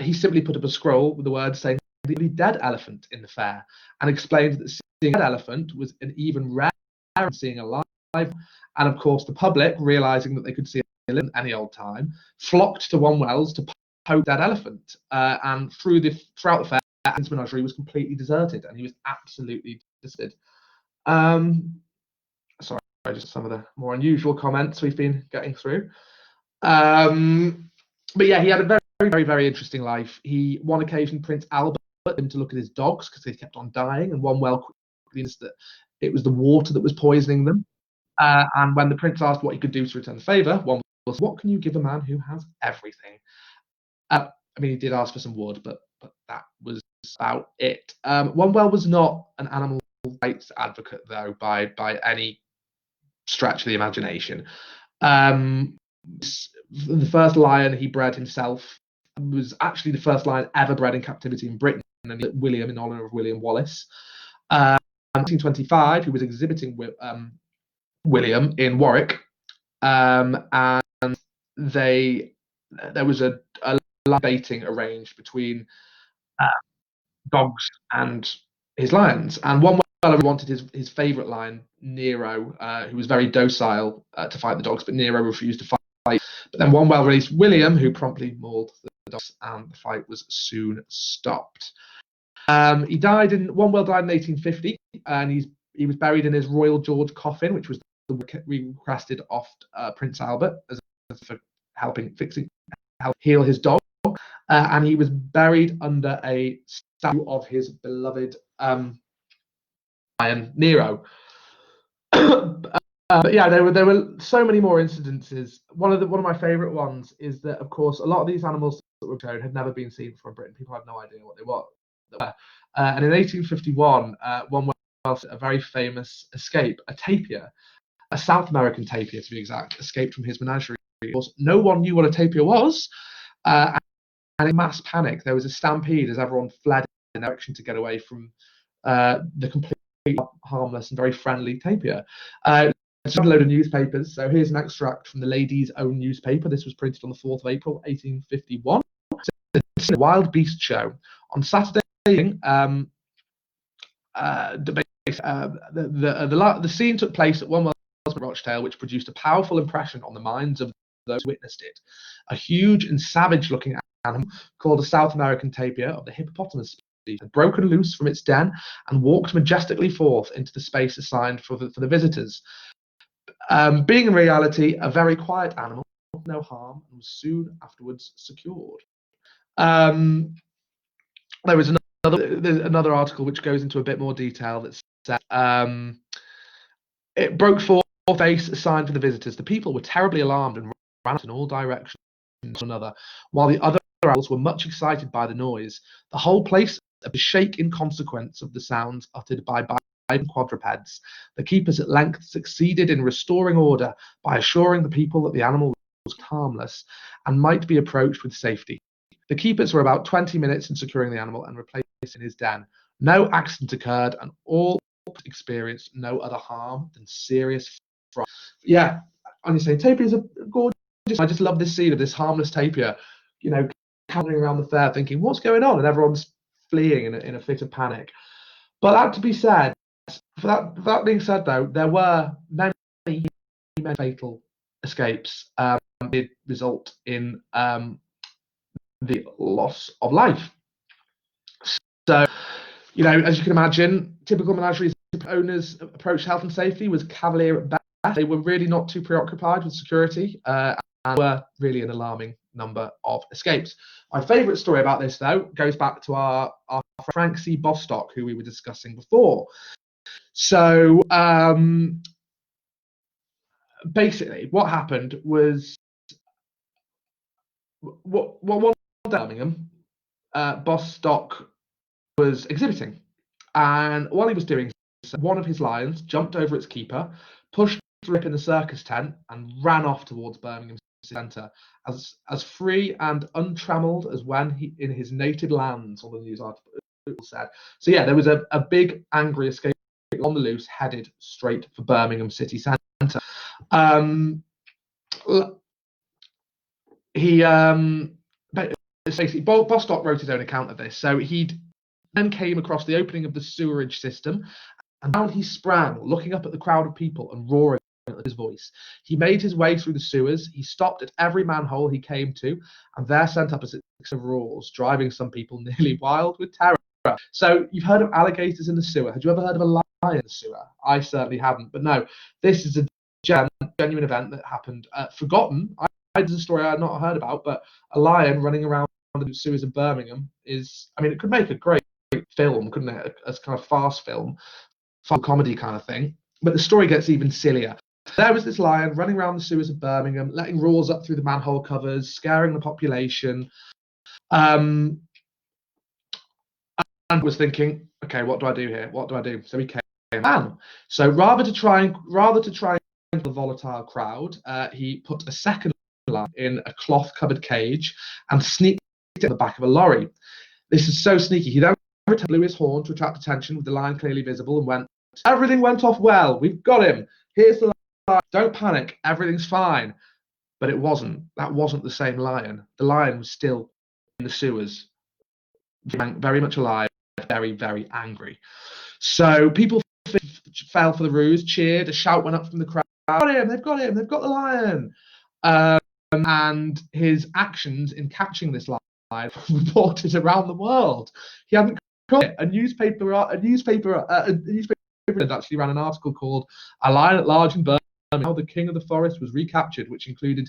He simply put up a scroll with the words saying, "The only dead elephant in the fair," and explained that seeing a dead elephant was an even rarer than seeing a live. And of course, the public, realizing that they could see a elephant any old time, flocked to Well's to poke that elephant. And throughout the fair, Atkins' menagerie was completely deserted, and he was absolutely deserted. Sorry, just some of the more unusual comments we've been getting through. But yeah, he had a very, very, very interesting life. One occasion, Prince Albert put him to look at his dogs because they kept on dying, and Well quickly noticed that it was the water that was poisoning them. And when the prince asked what he could do to return the favour, one was, "What can you give a man who has everything?" I mean, he did ask for some wood, but that was about it. Well was not an animal rights advocate, though, by any stretch of the imagination. The first lion he bred himself was actually the first lion ever bred in captivity in Britain, and William, in honour of William Wallace. In 1925, he was exhibiting with William in Warwick, and there was a baiting arranged between dogs and his lions, and one wanted his favourite lion, Nero, who was very docile to fight the dogs, but Nero refused to fight. But then Well released William, who promptly mauled the dogs, and the fight was soon stopped. He died in 1850, and he was buried in his Royal George coffin, which was the requested off Prince Albert as for helping help heal his dog, and he was buried under a statue of his beloved lion Nero. But yeah, there were so many more incidences. One of my favourite ones is that, of course, a lot of these animals that were shown had never been seen before in Britain. People had no idea what they were. And in 1851, one was a very famous escape, a tapir, a South American tapir to be exact, escaped from his menagerie. No one knew what a tapir was, and in mass panic, there was a stampede as everyone fled in direction to get away from the completely harmless and very friendly tapir. It's a load of newspapers. So here's an extract from the Lady's Own newspaper. This was printed on the 4th of April, 1851. It's a wild beast show. On Saturday evening, the scene took place at one Rochdale, which produced a powerful impression on the minds of those who witnessed it. A huge and savage-looking animal called a South American tapir of the hippopotamus species had broken loose from its den and walked majestically forth into the space assigned for the visitors. Being in reality a very quiet animal, no harm, and was soon afterwards secured. There was another article which goes into a bit more detail that said it broke forth space assigned for the visitors. The people were terribly alarmed and ran in all directions to another, while the other animals were much excited by the noise. The whole place appeared to shake in consequence of the sounds uttered by quadrupeds. The keepers at length succeeded in restoring order by assuring the people that the animal was harmless and might be approached with safety. The keepers were about 20 minutes in securing the animal and replacing it in his den. No accident occurred, and all experienced no other harm than serious fright. Yeah, and you say tapirs are gorgeous. I just love this scene of this harmless tapir, cantering around the fair, thinking, "What's going on?" and everyone's fleeing in a fit of panic. But that to be said, for that being said, though, there were many fatal escapes did result in the loss of life. So, as you can imagine, typical menageries owners' approach to health and safety was cavalier at best. They were really not too preoccupied with security and were really an alarming number of escapes. My favourite story about this, though, goes back to our Frank C. Bostock, who we were discussing before. So basically, what happened was one Birmingham, Bostock was exhibiting, and while he was doing so, one of his lions jumped over its keeper, pushed the rip in the circus tent, and ran off towards Birmingham centre, as free and untrammeled as when he in his native lands. On the news article said. So yeah, there was a big angry escape on the loose, headed straight for Birmingham city centre. Basically, Bostock wrote his own account of this. So he then came across the opening of the sewerage system, and down he sprang, looking up at the crowd of people and roaring at his voice. He made his way through the sewers. He stopped at every manhole he came to, and there sent up a succession of roars, driving some people nearly wild with terror. So you've heard of alligators in the sewer. Had you ever heard of a lion in the sewer? I certainly hadn't. But no, this is a genuine event that happened. Forgotten. It's a story I had not heard about, but a lion running around the sewers of Birmingham it could make a great film, couldn't it? As kind of fast film, fun comedy kind of thing. But the story gets even sillier. There was this lion running around the sewers of Birmingham, letting roars up through the manhole covers, scaring the population. And was thinking, okay, what do I do here? What do I do? So he came man. So rather to try and the volatile crowd, he put a second lion in a cloth-covered cage and sneaked it in the back of a lorry. This is so sneaky. He then blew his horn to attract attention with the lion clearly visible and went, "Everything went off well. We've got him. Here's the lion. Don't panic. Everything's fine." But it wasn't. That wasn't the same lion. The lion was still in the sewers, very much alive, very, very angry. So people fell for the ruse, cheered, a shout went up from the crowd, "Got him, they've got him, they've got the lion." And his actions in catching this lion reported around the world. He hadn't a newspaper actually ran an article called "A Lion at Large in Birmingham: How the King of the Forest Was Recaptured," which included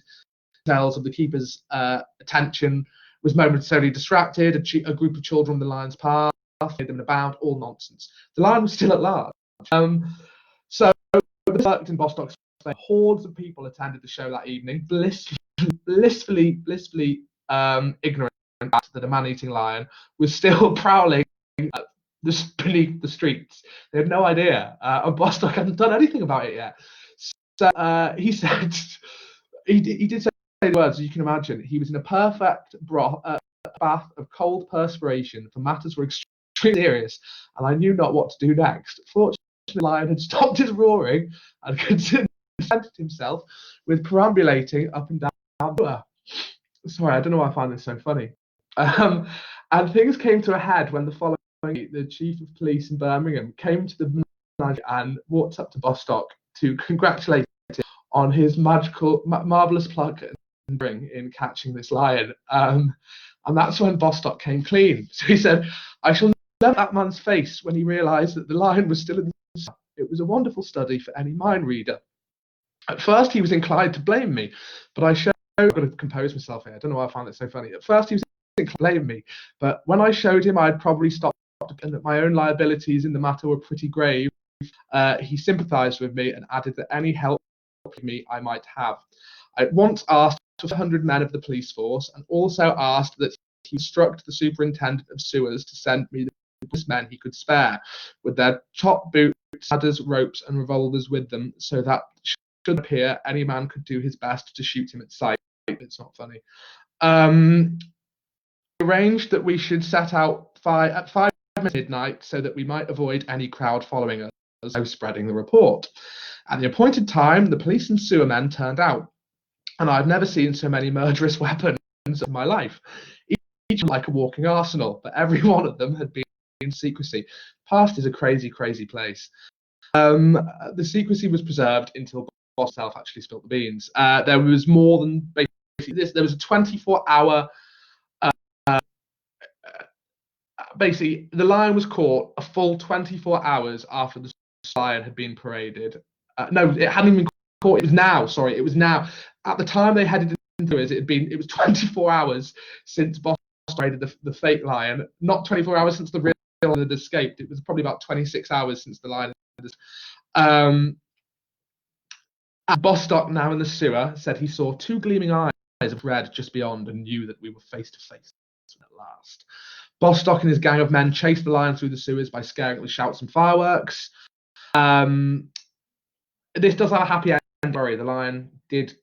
details of the keeper's attention was momentarily distracted, a group of children in the lion's path, made them in a bound, all nonsense. The lion was still at large. So the worked in Bostock's face. Hordes of people attended the show that evening, blissfully ignorant that a man-eating lion was still prowling beneath the streets. They had no idea, and Bostock hadn't done anything about it yet. So he said, he did say the words, as you can imagine. He was in a perfect bath of cold perspiration, for matters were extremely serious, and I knew not what to do next. Fortunately, the lion had stopped his roaring and contented himself with perambulating up and down. Sorry, I don't know why I find this so funny. And things came to a head when the following week, the chief of police in Birmingham came to the Menagerie and walked up to Bostock to congratulate him on his marvelous pluck and bring in catching this lion. And that's when Bostock came clean. So he said, "I shall never that man's face when he realised that the lion was still in the sun. It was a wonderful study for any mind reader. At first he was inclined to blame me, but I showed..." I've got to compose myself here. I don't know why I found it so funny. At first he was inclined to blame me, but when I showed him I'd probably stopped and that my own liabilities in the matter were pretty grave, he sympathised with me and added that any help me I might have. I at once asked for 100 men of the police force, and also asked that he instruct the superintendent of sewers to send me the best men he could spare, with their top boots, ladders, ropes, and revolvers with them, so that should appear any man could do his best to shoot him at sight. It's not funny. Arranged that we should set out at 5 midnight, so that we might avoid any crowd following us, so spreading the report. At the appointed time, the police and sewer men turned out, and I've never seen so many murderous weapons in my life, each like a walking arsenal, but every one of them had been in secrecy. Past is a crazy, crazy place. The secrecy was preserved until Boss himself actually spilled the beans. There was more than basically this. There was a 24-hour. Basically, the lion was caught a full 24 hours after the lion had been paraded. No, it hadn't even caught. It was now. Sorry, it was now. At the time they headed into it, it was 24 hours since Boss paraded the fake lion. Not 24 hours since the real lion had escaped. It was probably about 26 hours since the lion had. Bostock, now in the sewer, said he saw two gleaming eyes of red just beyond and knew that we were face to face at last. Bostock and his gang of men chased the lion through the sewers by scaring it with shouts and fireworks. This does have a happy end. Sorry, the lion did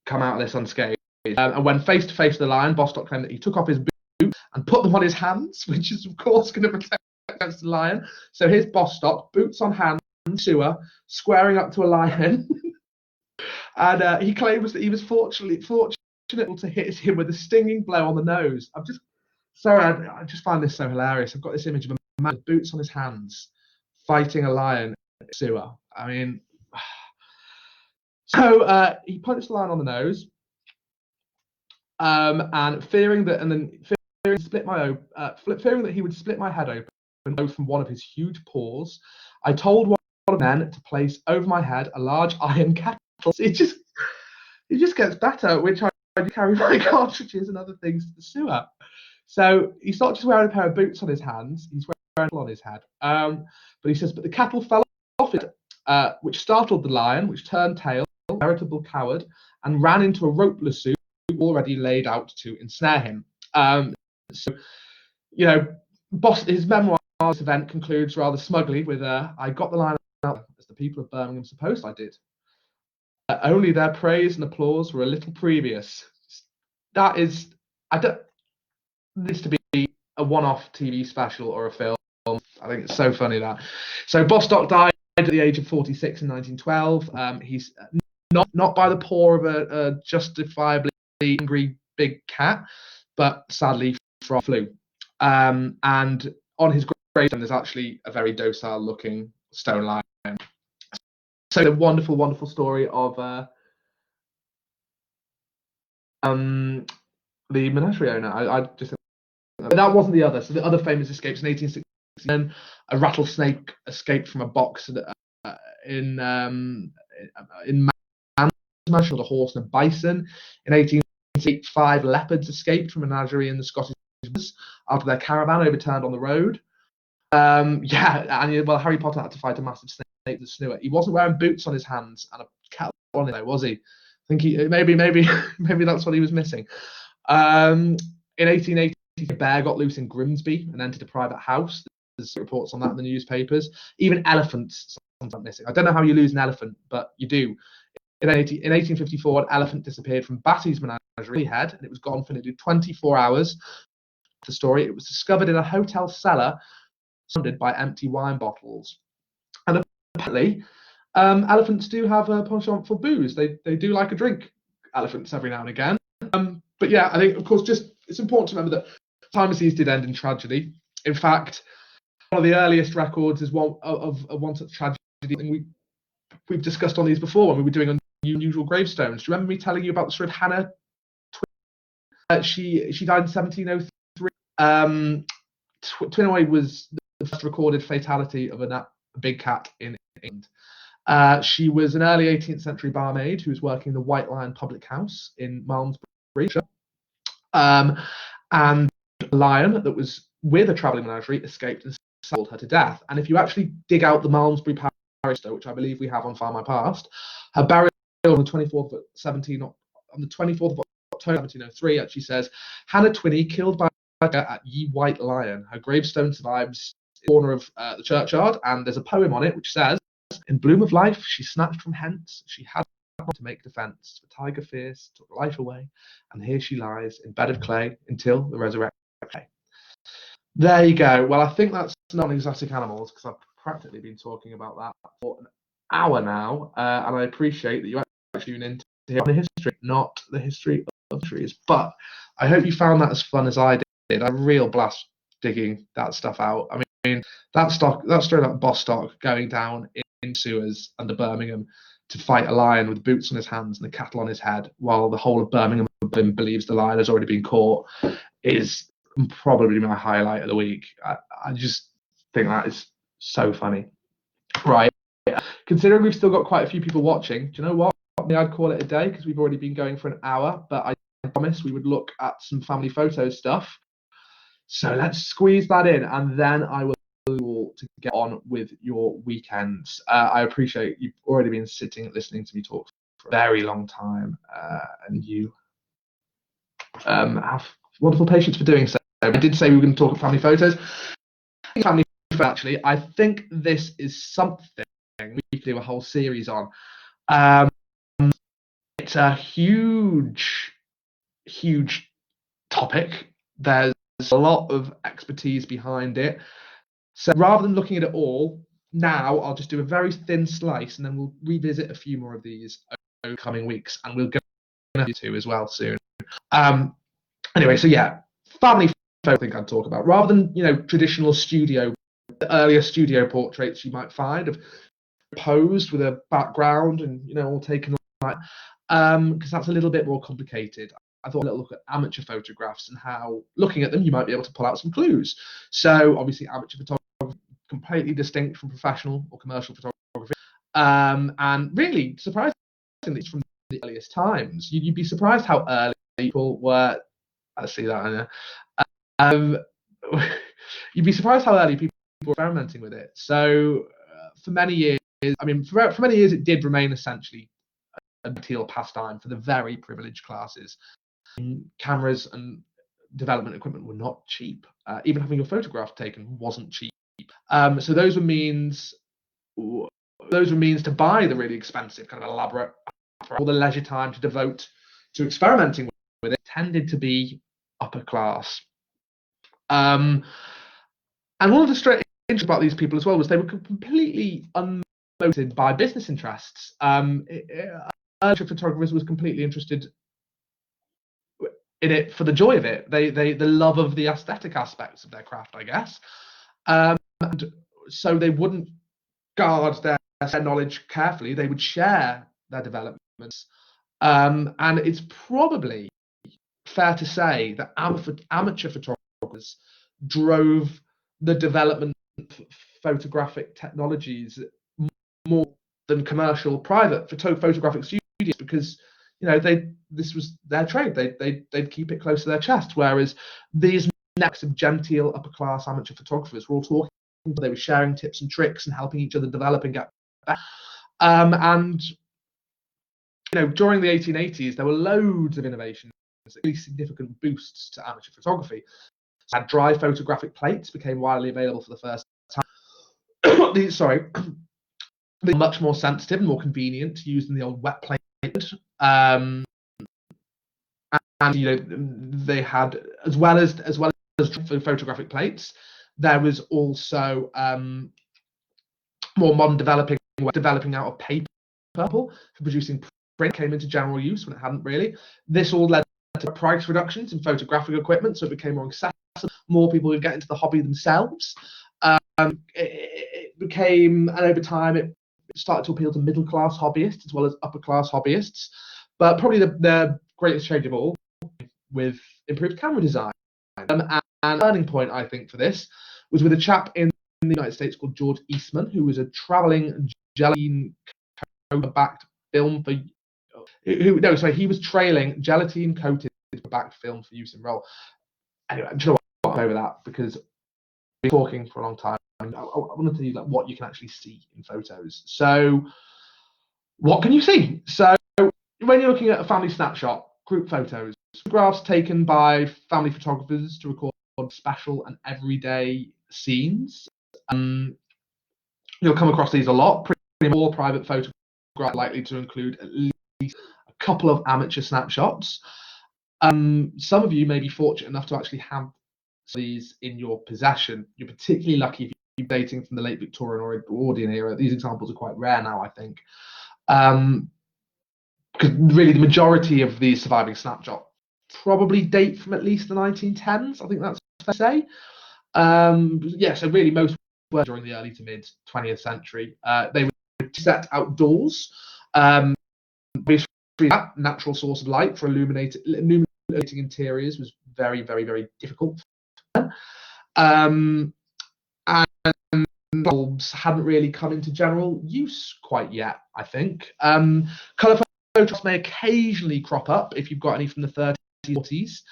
come out of this unscathed. And when face to face with the lion, Bostock claimed that he took off his boots and put them on his hands, which is of course going to protect against the lion. So here's Bostock, boots on hands, sewer, squaring up to a lion. And he claims that he was fortunate to hit him with a stinging blow on the nose. I just find this so hilarious. I've got this image of a man with boots on his hands fighting a lion in the sewer. I mean, so he punched the lion on the nose, and fearing that he would split my head open from one of his huge paws, I told one of the men to place over my head a large iron kettle. It just gets better, which I carry my cartridges and other things to the sewer. So he's not just wearing a pair of boots on his hands, he's wearing a on his head. But he says, but the kettle fell off it, which startled the lion, which turned tail, a veritable coward, and ran into a rope lasso already laid out to ensnare him. So, his memoir of this event concludes rather smugly with, I got the lion out as the people of Birmingham supposed I did. Only their praise and applause were a little previous. That is, this to be a one-off TV special or a film. I think it's so funny that. So Bostock died at the age of 46 in 1912. He's not by the paw of a justifiably angry big cat, but sadly from flu. And on his gravestone there's actually a very docile-looking stone lion. So a wonderful, wonderful story of the Menagerie owner. That wasn't the other. So the other famous escapes in 1860. Then a rattlesnake escaped from a box in Manchester, a horse and a bison. In 1885, leopards escaped from a menagerie in the Scottish woods after their caravan overturned on the road. Harry Potter had to fight a massive snake with a snout. He wasn't wearing boots on his hands and a kettle on it, was he? I think maybe that's what he was missing. In 1880, a bear got loose in Grimsby and entered a private house. There's reports on that in the newspapers. Even elephants sometimes missing. I don't know how you lose an elephant, but you do. In 1854, an elephant disappeared from Batty's menagerie head, and it was gone for nearly 24 hours. The story: it was discovered in a hotel cellar, surrounded by empty wine bottles. And apparently, elephants do have a penchant for booze. They do like a drink. Elephants every now and again. But yeah, I think of course it's important to remember that time of seas did end in tragedy. In fact, one of the earliest records is one such tragedy. We've discussed on these before when we were doing unusual gravestones. Do you remember me telling you about the story of Hannah? She died in 1703. Twinnoy was the first recorded fatality of a big cat in England. She was an early 18th century barmaid who was working in the White Lion public house in Malmesbury. And a lion that was with a travelling menagerie escaped and strangled her to death. And if you actually dig out the Malmesbury parish, which I believe we have on Findmypast, her burial on the 24th of October 1703 actually says, Hannah Twinney killed by at Ye White Lion. Her gravestone survives in the corner of the churchyard, and there's a poem on it which says, in bloom of life she snatched from hence, she had to make defence, the tiger fierce took life away, and here she lies in bed of clay until the resurrection. There you go. Well, I think that's non-exotic animals, because I've practically been talking about that for an hour now, and I appreciate that you actually tuned in to hear the history, not the history of trees. But I hope you found that as fun as I did. I had a real blast digging that stuff out. I mean, that story about Bostock going down in sewers under Birmingham to fight a lion with boots on his hands and the cattle on his head, while the whole of Birmingham believes the lion has already been caught, is probably my highlight of the week. I just think that is so funny. Right. Considering we've still got quite a few people watching, do you know what? I'd call it a day, because we've already been going for an hour, but I promised we would look at some family photo stuff. So let's squeeze that in, and then I will to get on with your weekends. I appreciate you've already been sitting listening to me talk for a very long time, and you have wonderful patience for doing so. I did say we were going to talk about family photos. Family photos, actually, I think this is something we could do a whole series on. It's a huge topic. There's a lot of expertise behind it. So rather than looking at it all now, I'll just do a very thin slice, and then we'll revisit a few more of these over the coming weeks, and we'll go to as well soon. Anyway, so yeah, family photo I think I'd talk about, rather than traditional studio, the earlier studio portraits you might find of posed with a background and all taken like, because that's a little bit more complicated. I thought a little look at amateur photographs and how, looking at them, you might be able to pull out some clues. So obviously, amateur photography completely distinct from professional or commercial photography, and really surprisingly from the earliest times. You'd be surprised how early people were. I see that. You'd be surprised how early people were experimenting with it. So for many years, for many years, it did remain essentially a material pastime for the very privileged classes. Cameras and development equipment were not cheap. Even having your photograph taken wasn't cheap. So those were means to buy the really expensive, kind of elaborate, all the leisure time to devote to experimenting with it tended to be upper class. And one of the strange things about these people as well was they were completely unmotivated by business interests. Early photographers was completely interested in it for the joy of it. The love of the aesthetic aspects of their craft, I guess. And so they wouldn't guard their knowledge carefully. They would share their developments. And it's probably fair to say that amateur photographers drove the development photographic technologies more than commercial private photographic studios, because this was their trade. They'd keep it close to their chest, whereas these networks of genteel upper class amateur photographers were all talking. They were sharing tips and tricks and helping each other develop and get better. And during the 1880s, there were loads of innovations, really significant boosts to amateur photography. So dry photographic plates became widely available for the first time. They're much more sensitive and more convenient to use than the old wet plate. And they had, as well as photographic plates, there was also more modern developing out of paper for producing print came into general use when it hadn't really. This all led to price reductions in photographic equipment, so it became more accessible. More people would get into the hobby themselves. It became, and over time, it started to appeal to middle-class hobbyists as well as upper-class hobbyists. But probably the greatest change of all, with improved camera design. And a turning point, I think, for this was with a chap in the United States called George Eastman, who was a traveling gelatine-backed film for. He was trailing gelatine-coated backed film for use in roll. Anyway, I'm sure I'll go over that because we've been talking for a long time. I want to tell you what you can actually see in photos. So, what can you see? So, when you're looking at a family snapshot, group photos, photographs taken by family photographers to record special and everyday scenes. You'll come across these a lot. Pretty more private photographs are likely to include at least a couple of amateur snapshots. Some of you may be fortunate enough to actually have these in your possession. You're particularly lucky if you're dating from the late Victorian or Edwardian era. These examples are quite rare now, I think. Because really the majority of these surviving snapshots probably date from at least the 1910s. I think that's fair to say. So really most were during the early to mid 20th century. They were set outdoors. That natural source of light for illuminating interiors was very, very, very difficult. And bulbs hadn't really come into general use quite yet, I think. Colour photographs may occasionally crop up if you've got any from the 30s, 40s,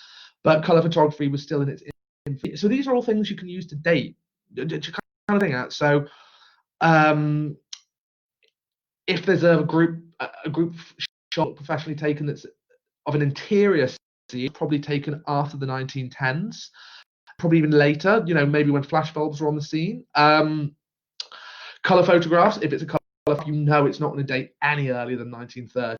but colour photography was still in its infancy. So these are all things you can use to date, to kind of thing out. So if there's a group shot professionally taken that's of an interior scene, probably taken after the 1910s, probably even later, maybe when flash bulbs were on the scene. Colour photographs, if it's a colour, it's not going to date any earlier than 1930.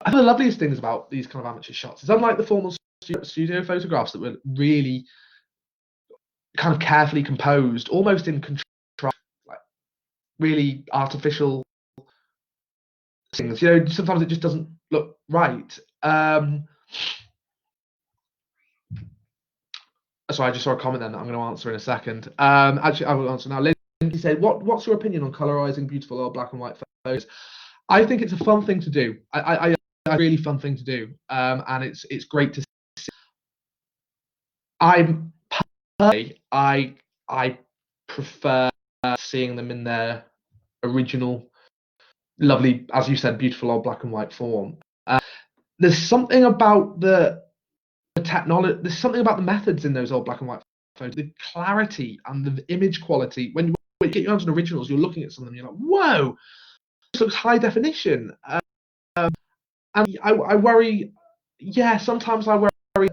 I think the loveliest things about these kind of amateur shots is, unlike the formal studio photographs that were really kind of carefully composed, almost in contrast, like really artificial things. Sometimes it just doesn't look right. So I just saw a comment then that I'm going to answer in a second. Actually, I will answer now. Lindsay said, "What's your opinion on colorizing beautiful old black and white photos?" I think it's a fun thing to do. I a really fun thing to do, and it's great to see. I prefer seeing them in their original, lovely, as you said, beautiful old black and white form. There's something about the technology. There's something about the methods in those old black and white photos, the clarity and the image quality. When you get your hands on originals, you're looking at something, you're like, whoa, this looks high definition. And I worry. Yeah, sometimes I worry.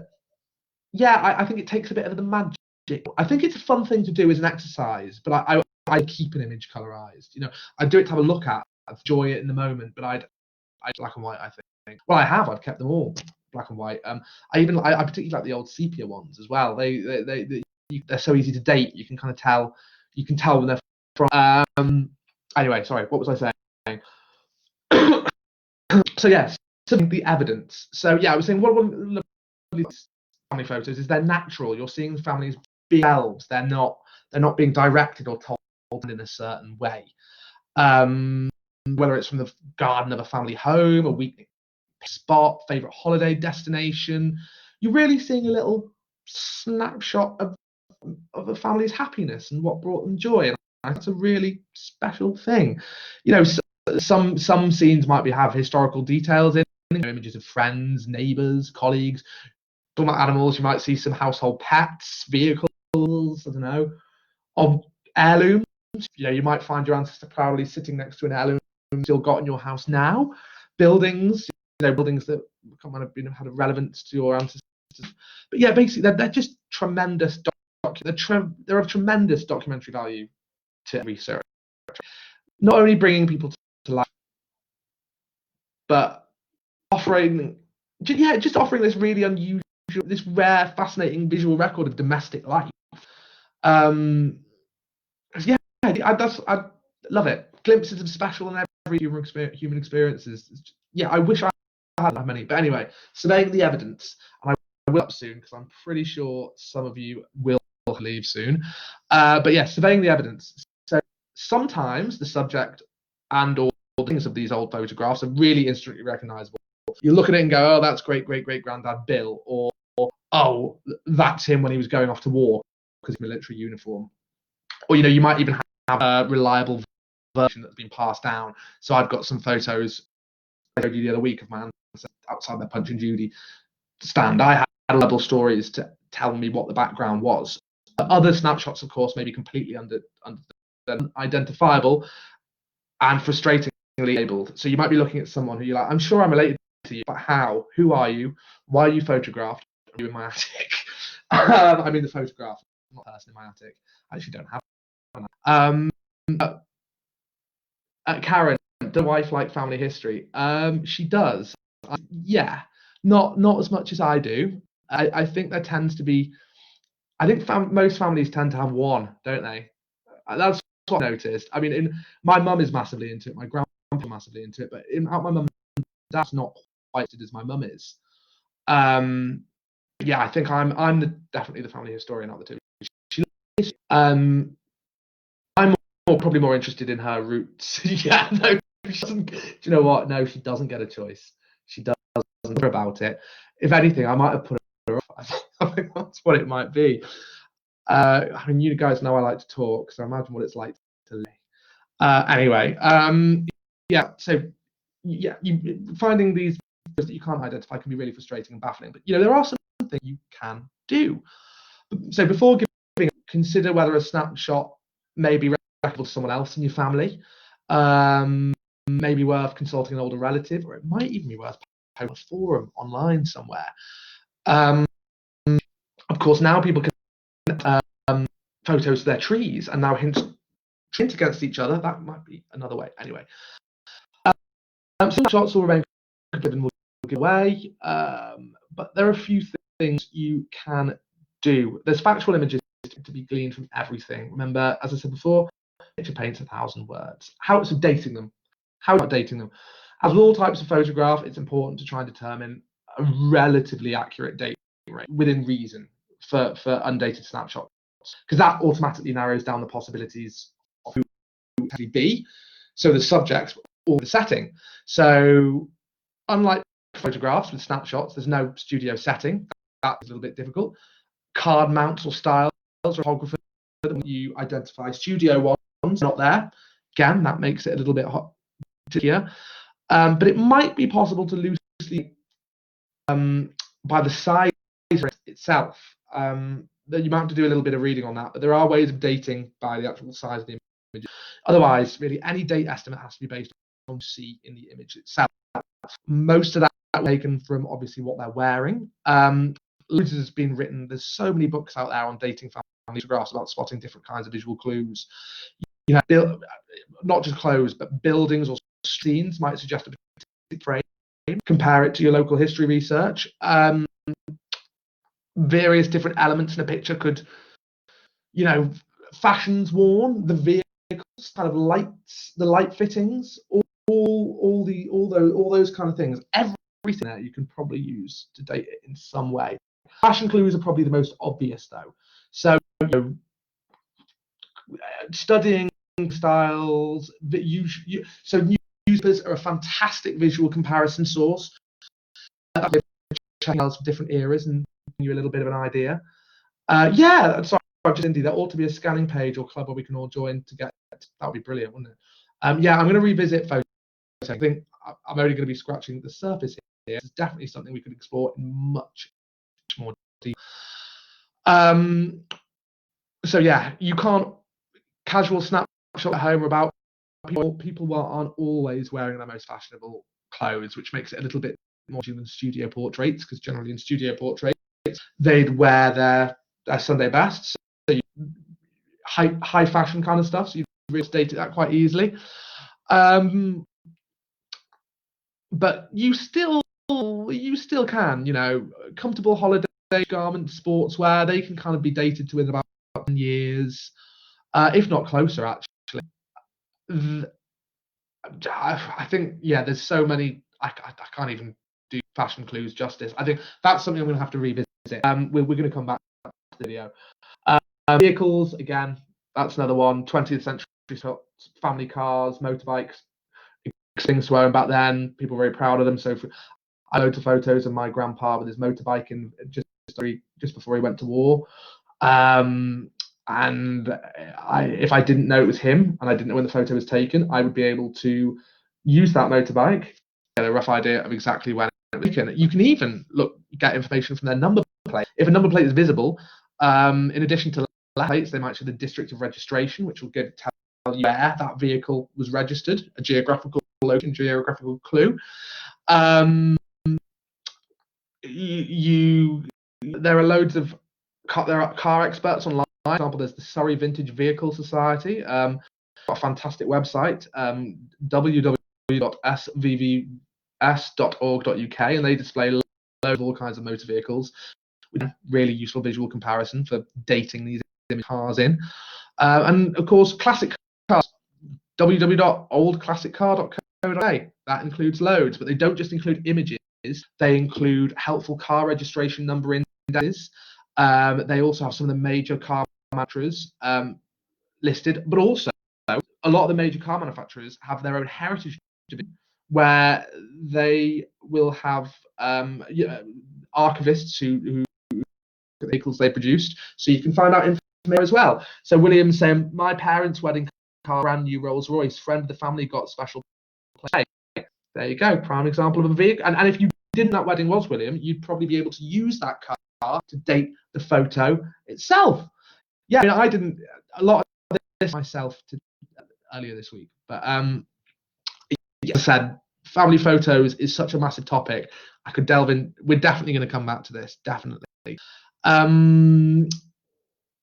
Yeah, I think it takes a bit of the magic. I think it's a fun thing to do as an exercise, but I keep an image colorized. I do it to have a look at, enjoy it in the moment, but I'd black and white, I think. Well, I've kept them all black and white. I particularly like the old sepia ones as well. They're so easy to date. You can kind of tell. You can tell when they're from. Anyway, sorry. What was I saying? So yes, the evidence. So yeah, I was saying what family photos is they're natural. You're seeing the families being themselves. They're not being directed or told in a certain way. Whether it's from the garden of a family home, a weekly spot, favorite holiday destination, you're really seeing a little snapshot of of a family's happiness and what brought them joy. And that's a really special thing. Some scenes might have historical details in, images of friends, neighbours, colleagues. Talking about animals, you might see some household pets, vehicles, I don't know, of heirlooms. You might find your ancestor proudly sitting next to an heirloom still got in your house now. Buildings, buildings that might have had a relevance to your ancestors. But yeah, basically, they're just tremendous. They're of tremendous documentary value to research. Not only bringing people to life, but offering this really unusual, this rare, fascinating visual record of domestic life. Yeah, I love it. Glimpses of special and every human experiences. Yeah, I wish I had that many. But anyway, surveying the evidence, and I will up soon because I'm pretty sure some of you will leave soon. But yeah, surveying the evidence. So sometimes the subject and/or things of these old photographs are really instantly recognizable. You look at it and go, "Oh, that's great granddad Bill," or "Oh, that's him when he was going off to war because he's in military uniform." Or you might even have a reliable version that's been passed down. So I've got some photos I showed you the other week of my ancestors outside their Punch and Judy stand. I had reliable stories to tell me what the background was. Other snapshots, of course, may be completely unidentifiable and frustratingly labeled. So you might be looking at someone who you're like, I'm sure I'm related to you, but how? Who are you? Why are you photographed? Are you in my attic? I mean, the photograph, not the person in my attic. I actually don't have one. Karen, the wife like family history? She does. Yeah, not as much as I do. I think there tends to be. I think most families tend to have one, don't they? That's what I noticed. I mean, my mum is massively into it. My grandpa massively into it, but my mum and dad's not quite as my mum is. Yeah, I think I'm definitely the family historian of the two. I'm probably more interested in her roots. Yeah, no, she doesn't. Do you know what? No, she doesn't get a choice. She doesn't care about it. If anything, I might have put her off. I think that's what it might be. I mean, you guys know I like to talk, so imagine what it's like to live. Anyway, yeah. So, yeah, finding these that you can't identify can be really frustrating and baffling. But there are some things you can do. So before giving, consider whether a snapshot may be replicable to someone else in your family. Maybe worth consulting an older relative, or it might even be worth posting a forum online somewhere. Of course, now people can photos of their trees and now hint against each other. That might be another way. Anyway, some shots will remain and will give away, but there are a few things you can do. There's factual images to be gleaned from everything. Remember, as I said before, picture paints 1,000 words. How it's dating them. How about dating them? As with all types of photograph, it's important to try and determine a relatively accurate date rate within reason for undated snapshots, because that automatically narrows down the possibilities of who it actually be. So the subject or the setting. So unlike photographs with snapshots, there's no studio setting. That's a little bit difficult. Card mounts or styles or photographer that you identify. Studio ones not there. Again, that makes it a little bit trickier. But it might be possible to loosely by the size itself. That you might have to do a little bit of reading on that, but there are ways of dating by the actual size of the image. Otherwise, really, any date estimate has to be based on what you see in the image itself. Most of that taken from obviously what they're wearing. Loads has been written. There's so many books out there on dating family photographs about spotting different kinds of visual clues. Not just clothes, but buildings or scenes might suggest a particular frame. Compare it to your local history research. Various different elements in a picture could, fashions worn, the vehicles, kind of lights, the light fittings, all those kind of things. Everything there you can probably use to date it in some way. Fashion clues are probably the most obvious though. So studying styles that newspapers are a fantastic visual comparison source. Checking out different eras and give you a little bit of an idea. Sorry, Indy, there ought to be a scanning page or club where we can all join to get. That would be brilliant, wouldn't it? Yeah, I'm going to revisit photos. I think I'm only going to be scratching the surface here. It's definitely something we could explore in much more detail. So yeah, you can't casual snapshot at home about people aren't always wearing their most fashionable clothes, which makes it a little bit more than studio portraits, because generally in studio portraits they'd wear their Sunday best, so high fashion kind of stuff, so you restate that quite easily. But you still can, comfortable holiday garments, sportswear, they can kind of be dated to within about 10 years, if not closer, actually. I think, yeah, there's so many, I can't even do fashion clues justice. I think that's something I'm going to have to revisit. We're going to come back to the video. Vehicles, again, that's another one. 20th century family cars, motorbikes, things to own back then. People were very proud of them. So I loads of photos of my grandpa with his motorbike and just before he went to war. And if I didn't know it was him and I didn't know when the photo was taken, I would be able to use that motorbike, get a rough idea of exactly when it was taken. You can even get information from their number plate. If a number plate is visible, in addition to plates, they might show the district of registration, which will tell you where that vehicle was registered, a geographical location, geographical clue. There are loads of car experts online. For example, there's the Surrey Vintage Vehicle Society, a fantastic website, www.svvs.org.uk, and they display loads of all kinds of motor vehicles with really useful visual comparison for dating these cars in. And of course, classic cars, www.oldclassiccar.co.uk. That includes loads, but they don't just include images. They include helpful car registration number indexes. They also have some of the major car manufacturers listed, but also a lot of the major car manufacturers have their own heritage division where they will have archivists who the vehicles they produced, so you can find out information as well. So William's saying, my parents' wedding car, brand new Rolls Royce, friend of the family got special play. There you go, prime example of a vehicle. And if you didn't know that wedding was William, you'd probably be able to use that car to date the photo itself. Yeah, I didn't a lot of this myself earlier this week, but as I said, family photos is such a massive topic. I could delve in. We're definitely going to come back to this, definitely.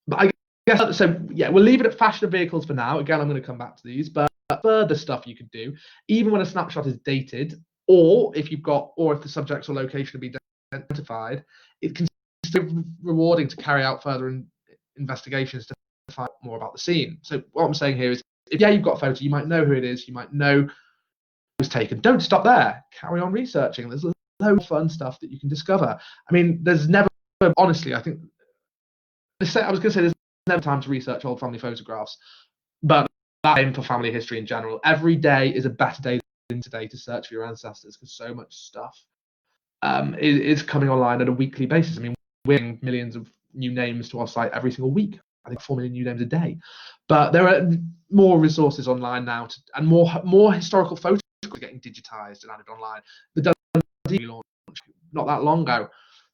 But I guess so. Yeah, we'll leave it at fashion of vehicles for now. Again, I'm going to come back to these, but further stuff you could do, even when a snapshot is dated, or if the subject or location have been identified, it can still be rewarding to carry out further investigations to find out more about the scene. So what I'm saying here is, if you've got a photo, you might know who it is, you might know who it was taken. Don't stop there. Carry on researching. There's loads of fun stuff that you can discover. I mean, there's never, honestly, I was going to say there's never time to research old family photographs, but that aim for family history in general. Every day is a better day than today to search for your ancestors, because so much stuff is coming online on a weekly basis. I mean, we're getting millions of new names to our site every single week. I think 4 million new names a day. But there are more resources online now, and more historical photos are getting digitized and added online. The Dundee launch not that long ago,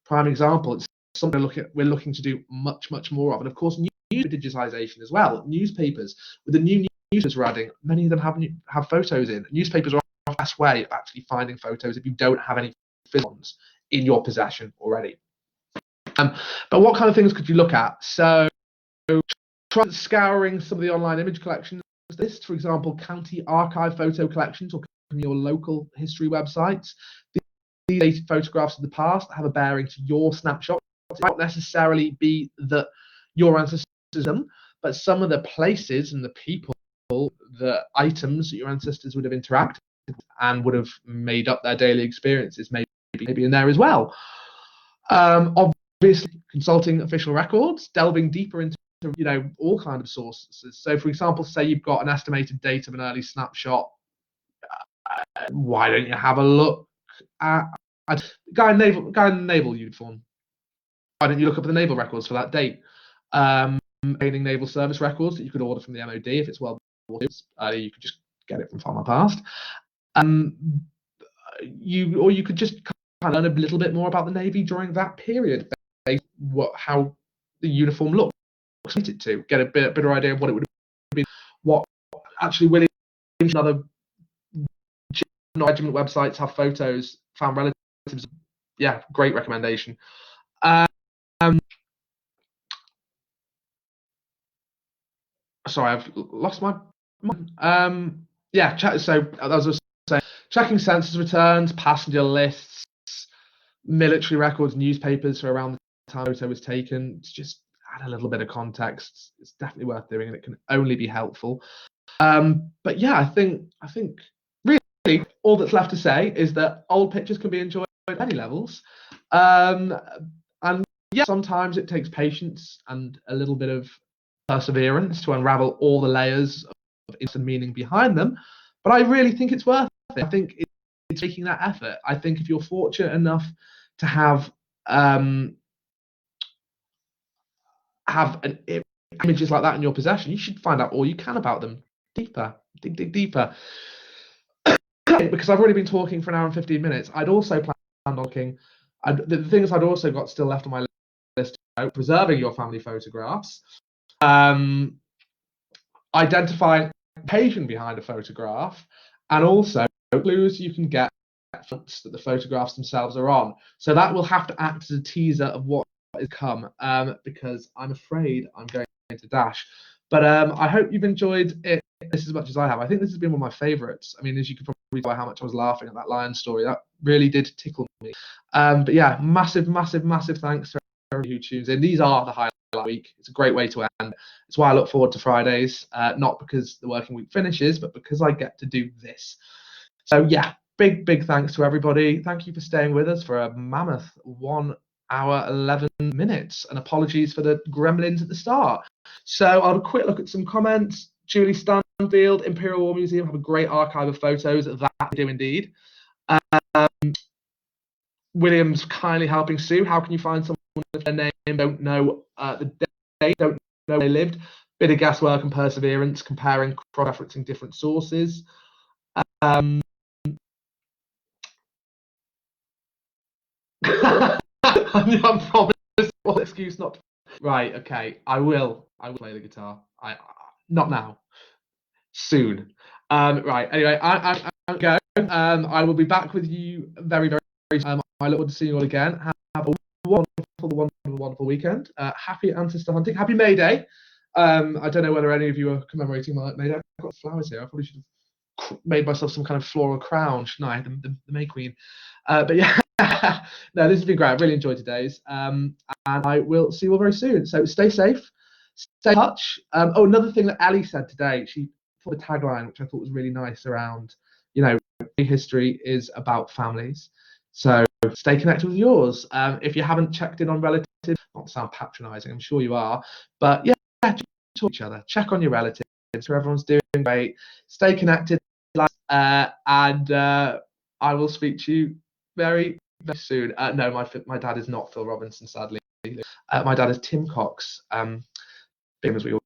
prime example. It's something we're looking to do much more of, and of course, news digitization as well. Newspapers, with the new newspapers we're adding, many of them have photos in. Newspapers are the best way of actually finding photos if you don't have any films in your possession already. But what kind of things could you look at? So try scouring some of the online image collections list, for example, county archive photo collections or your local history websites. These dated photographs of the past have a bearing to your snapshot. It might not necessarily be that your ancestors, but some of the places and the people, the items that your ancestors would have interacted with and would have made up their daily experiences, maybe in there as well. Obviously, consulting official records, delving deeper into all kinds of sources. So, for example, say you've got an estimated date of an early snapshot. Why don't you have a look at guy in naval uniform? Why don't you look up the naval records for that date? obtaining naval service records that you could order from the MOD if it's World War II. You could just get it from Findmypast. Or you could just kind of learn a little bit more about the Navy during that period, how the uniform looked, it to get a better idea of what it would have been, what actually Williams and other regiment websites have photos, found relatives. Yeah, great recommendation. Sorry, I've lost my. Yeah, so as I was saying, checking census returns, passenger lists, military records, newspapers for around the time the photo was taken. To just add a little bit of context. It's definitely worth doing, and it can only be helpful. But yeah, I think really all that's left to say is that old pictures can be enjoyed at any levels. And yeah, sometimes it takes patience and a little bit of perseverance to unravel all the layers of instant meaning behind them. But I really think it's worth it. I think it's taking that effort. I think if you're fortunate enough to have images like that in your possession, you should find out all you can about them deeper. Dig deeper. Because I've already been talking for an hour and 15 minutes, I'd also planned on looking. The things I'd also got still left on my list: preserving your family photographs, identifying the occasion behind a photograph, and also clues you can get that the photographs themselves are on. So that will have to act as a teaser of what is come, because I'm afraid I'm going to dash. But I hope you've enjoyed it as much as I have. I think this has been one of my favorites. I mean, as you can probably tell how much I was laughing at that lion story. That really did tickle me. But yeah, massive thanks to everyone who tunes in. These are the highlights of the week. It's a great way to end. It's why I look forward to Fridays, not because the working week finishes, but because I get to do this. So yeah, big thanks to everybody. Thank you for staying with us for a mammoth 1 hour 11 minutes, and apologies for the gremlins at the start. So I'll have a quick look at some comments. Julie Stanfield, Imperial War Museum have a great archive of photos. That they do indeed. Williams kindly helping Sue. How can you find someone with their name, don't know the date, don't know where they lived? Bit of guesswork and perseverance, comparing, cross-referencing different sources. I promise all excuse not to. Right, okay. I will play the guitar. Not now. Soon. Right. Anyway, I'm going. I will be back with you very soon. I look forward to seeing you all again. Have a wonderful weekend. Happy ancestor hunting. Happy May Day. I don't know whether any of you are commemorating May Day. I've got flowers here. I probably should have made myself some kind of floral crown, shouldn't I? The May Queen. But yeah. No, this has been great. I really enjoyed today's. And I will see you all very soon. So stay safe, stay in touch. Another thing that Ellie said today, she put a tagline, which I thought was really nice around, history is about families. So stay connected with yours. If you haven't checked in on relatives, not to sound patronizing, I'm sure you are, but yeah, talk to each other, check on your relatives, so everyone's doing great. Stay connected, and I will speak to you very soon. No, my dad is not Phil Robinson, sadly. My dad is Tim Cox. As we all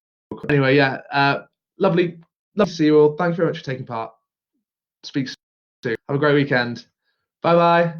anyway, yeah. Lovely to see you all. Thank you very much for taking part. Speak soon. Have a great weekend. Bye bye.